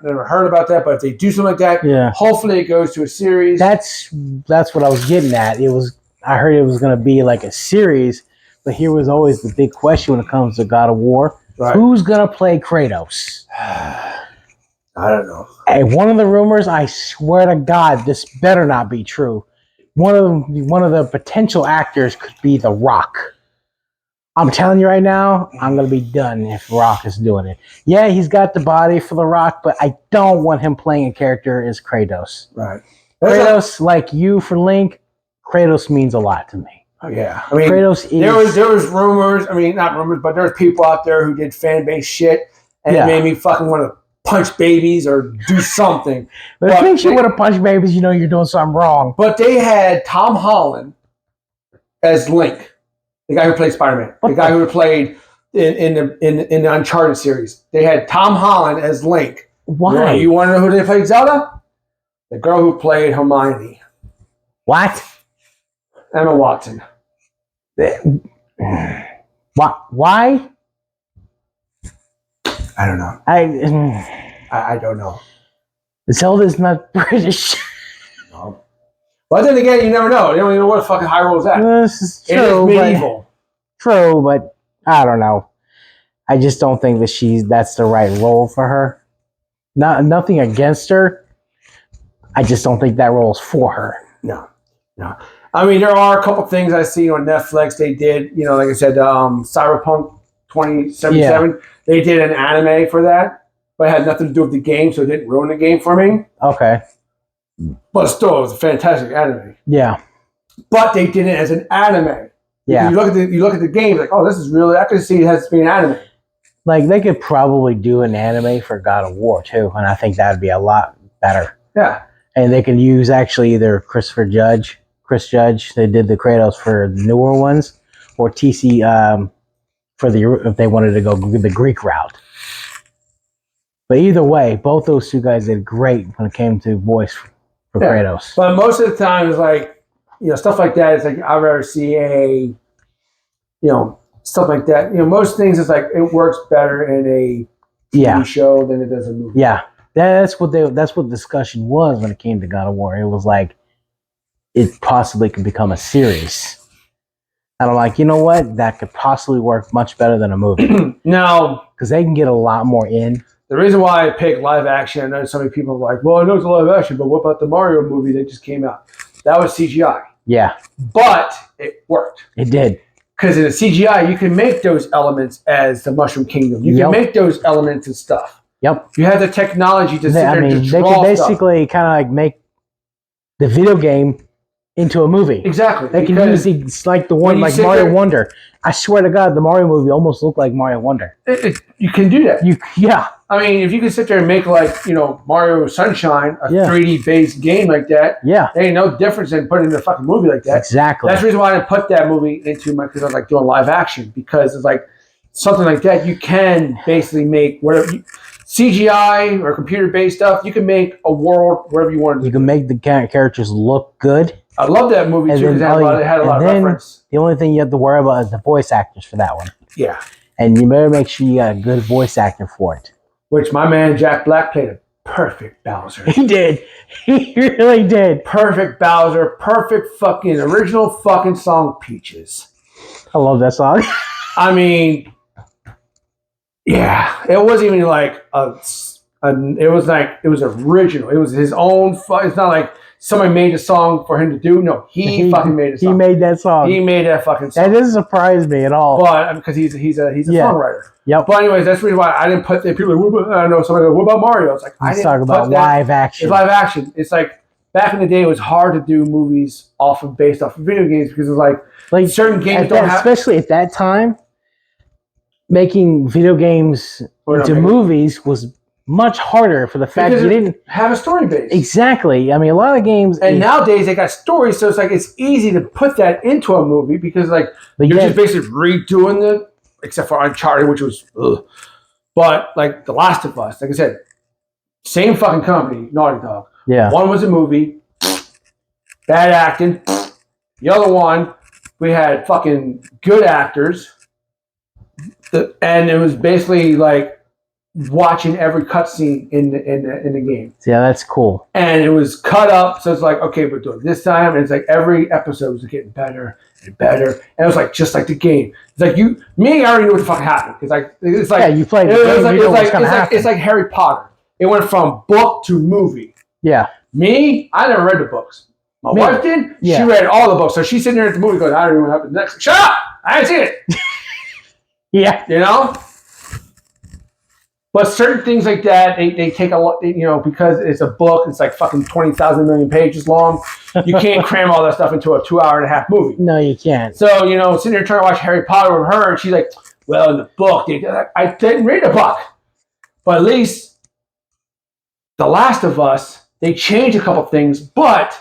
Never heard about that, but if they do something like that, hopefully it goes to a series. That's what I was getting at. I heard it was going to be like a series. But here was always the big question when it comes to God of War. Right. Who's going to play Kratos? I don't know. Hey, one of the rumors, I swear to God, this better not be true. one of the potential actors could be The Rock. I'm telling you right now, I'm gonna be done if Rock is doing it. Yeah, he's got the body for The Rock, but I don't want him playing a character as Kratos. Right. Kratos, like you for Link, Kratos means a lot to me. Oh, yeah. I mean, Kratos is... there was rumors. I mean, not rumors, but there was people out there who did fan base shit, and it made me fucking want to punch babies or do something. But if it makes you want to punch babies, you know you're doing something wrong. But they had Tom Holland as Link, the guy who played Spider-Man, the guy who played in the Uncharted series. They had Tom Holland as Link. Why? You want to know who they played Zelda? The girl who played Hermione. What? Emma Watson. Why? I don't know. I don't know. Zelda's not British. No. But then again, you never know. You don't even know what the fucking Hyrule is at. This is true. It is medieval. True, but I don't know. I just don't think that that's the right role for her. Nothing against her. I just don't think that role is for her. No. I mean, there are a couple things I see on Netflix. They did, like I said, Cyberpunk 2077. Yeah. They did an anime for that, but it had nothing to do with the game, so it didn't ruin the game for me. Okay. But still, it was a fantastic anime. Yeah. But they did it as an anime. Yeah. You look at the game, like, oh, this is really. I can see it has to be an anime. Like they could probably do an anime for God of War too, and I think that would be a lot better. Yeah. And they could use actually either Chris Judge. They did the Kratos for the newer ones, or TC if they wanted to go the Greek route. But either way, both those two guys did great when it came to voice for Kratos. But most of the time, it's like, stuff like that. It's like I'd rather see stuff like that. Most things it's like it works better in a TV show than it does a movie. Yeah, that's what the discussion was when it came to God of War. It was like it possibly could become a series. And I'm like, you know what? That could possibly work much better than a movie. Now, because they can get a lot more in. The reason why I picked live action, I know so many people are like, well, I know it's a live action, but what about the Mario movie that just came out? That was CGI. Yeah. But it worked. It did. Because in the CGI, you can make those elements as the Mushroom Kingdom. You can make those elements and stuff. Yep. You have the technology to sit there and they can basically kind of like make the video game into a movie. Exactly. They can use it's like the one like Mario Wonder. I swear to God, the Mario movie almost looked like Mario Wonder. You can do that. Yeah. I mean, if you can sit there and make Mario Sunshine, a 3D based game like that, there ain't no difference in putting in a fucking movie like that. Exactly. That's the reason why I didn't put that movie into because I was like doing live action, because it's like something like that you can basically make whatever CGI or computer based stuff. You can make a world wherever you want. You can make the characters look good. I love that movie too because it had a lot of reference. The only thing you have to worry about is the voice actors for that one. Yeah. And you better make sure you got a good voice actor for it. Which my man Jack Black played a perfect Bowser. He did. He really did. Perfect Bowser. Perfect fucking original fucking song Peaches. I love that song. I mean, yeah. It wasn't even like it was original. It was his own. It's not like somebody made a song for him to do. No, he fucking made a song. He made that song. He made that fucking song. That doesn't surprise me at all. But because he's a songwriter. Yep. But anyways, that's the reason why I didn't put the people. I don't know. Somebody goes, "What about Mario?" It's like I didn't talk about live action. It's live action. It's like back in the day, it was hard to do movies based off of video games because it's like certain games don't have. Especially at that time, making video games into movies was much harder for the fact that you didn't have a story base. Exactly. I mean, a lot of games. And nowadays they got stories, so it's easy to put that into a movie because you're just basically redoing except for Uncharted, which was, but like The Last of Us, like I said, same fucking company, Naughty Dog. Yeah. One was a movie, bad acting. The other one, we had fucking good actors, and it was basically like watching every cutscene in the game. Yeah, that's cool. And it was cut up, so it's like, okay, we're doing this time, and it's like every episode was getting better and better, and it was like just like the game. It's like I already knew what the fuck happened because it's like you played the game. It's like Harry Potter. It went from book to movie. Yeah. Me, I never read the books. My Maybe. wife did. Yeah. She read all the books, so she's sitting there at the movie going, "I don't even know what happens next." Shut up! I ain't seen it. Yeah. You know. But certain things like that, they take a lot, you know, because it's a book, it's like fucking 20,000 million pages long. You can't cram all that stuff into a 2.5-hour movie. No, you can't. So, you know, sitting there trying to watch Harry Potter with her, and she's like, well, in the book, I didn't read the book. But at least The Last of Us, they changed a couple things, but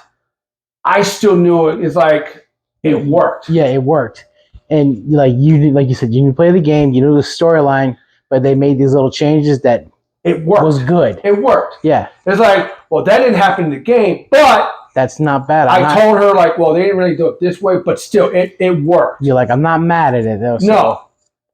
I still knew it is like, it worked. Yeah, it worked. And like you said, you knew play the game, you knew the storyline, but they made these little changes that It worked. was good. It worked. Yeah. It's like, well, that didn't happen in the game, but That's not bad. I told her, like, well, they didn't really do it this way, but still, it worked. You're like, I'm not mad at it, though. So No.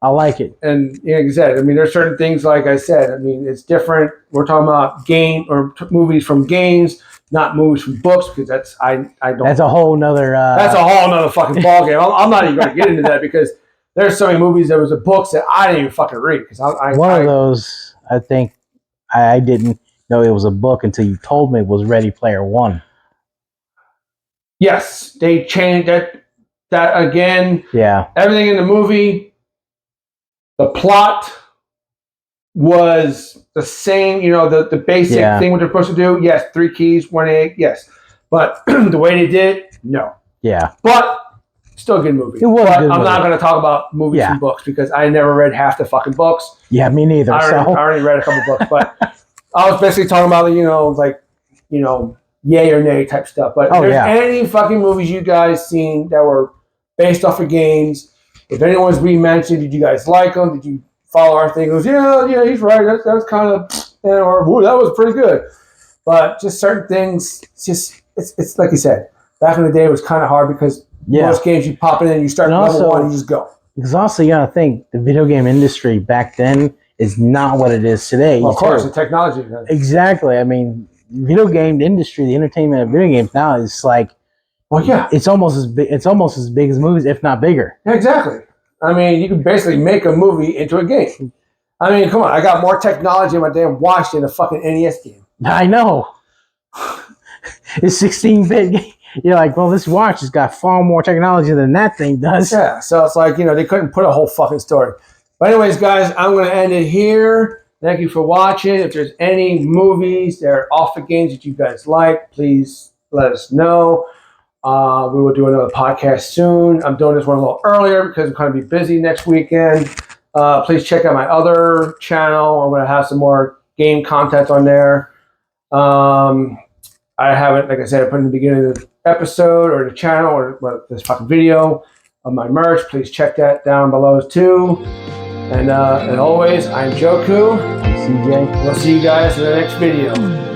I like it. And like I said, I mean, there's certain things, like I said, I mean, it's different. We're talking about movies from games, not movies from books, because I don't. That's a whole nother. That's a whole nother fucking ballgame. I'm not even going to get into that because there's so many movies. There was a books that I didn't even fucking read because one of those. I think I didn't know it was a book until you told me it was Ready Player One. Yes, they changed that again. Yeah. Everything in the movie, the plot was the same. You know, the basic thing what they're supposed to do. Yes, 3 keys, 1 egg. Yes, but the way they did it, no. Yeah. But still a good movie. It was. But A good I'm movie. not going to talk about movies and books because I never read half the fucking books. Yeah, me neither. I already read a couple books, but I was basically talking about, you know, like, you know, yay or nay type stuff. But if there's any fucking movies you guys seen that were based off of games, if anyone's re-mentioned, did you guys like them? Did you follow our thing? It goes, yeah, he's right. That was kind of, or that was pretty good. But just certain things, it's like you said, back in the day it was kind of hard because most games you pop in and you start level 1 and you just go. Because also you gotta think the video game industry back then is not what it is today. Well, of course, the technology. Exactly. I mean, video game industry, the entertainment of video games now is like, well, yeah, it's almost as big. It's almost as big as movies, if not bigger. Yeah, exactly. I mean, you can basically make a movie into a game. I mean, come on, I got more technology in my damn watch than a fucking NES game. I know. It's 16-bit. You're like, well, this watch has got far more technology than that thing does. Yeah, so it's like, you know, they couldn't put a whole fucking story. But anyways, guys, I'm going to end it here. Thank you for watching. If there's any movies that are off the games that you guys like, please let us know. We will do another podcast soon. I'm doing this one a little earlier because I'm going to be busy next weekend. Please check out my other channel. I'm going to have some more game content on there. I haven't, like I said, I put in the beginning of the episode or the channel or this fucking video of my merch. Please check that down below too. And always, I'm Joku. CJ. We'll see you guys in the next video.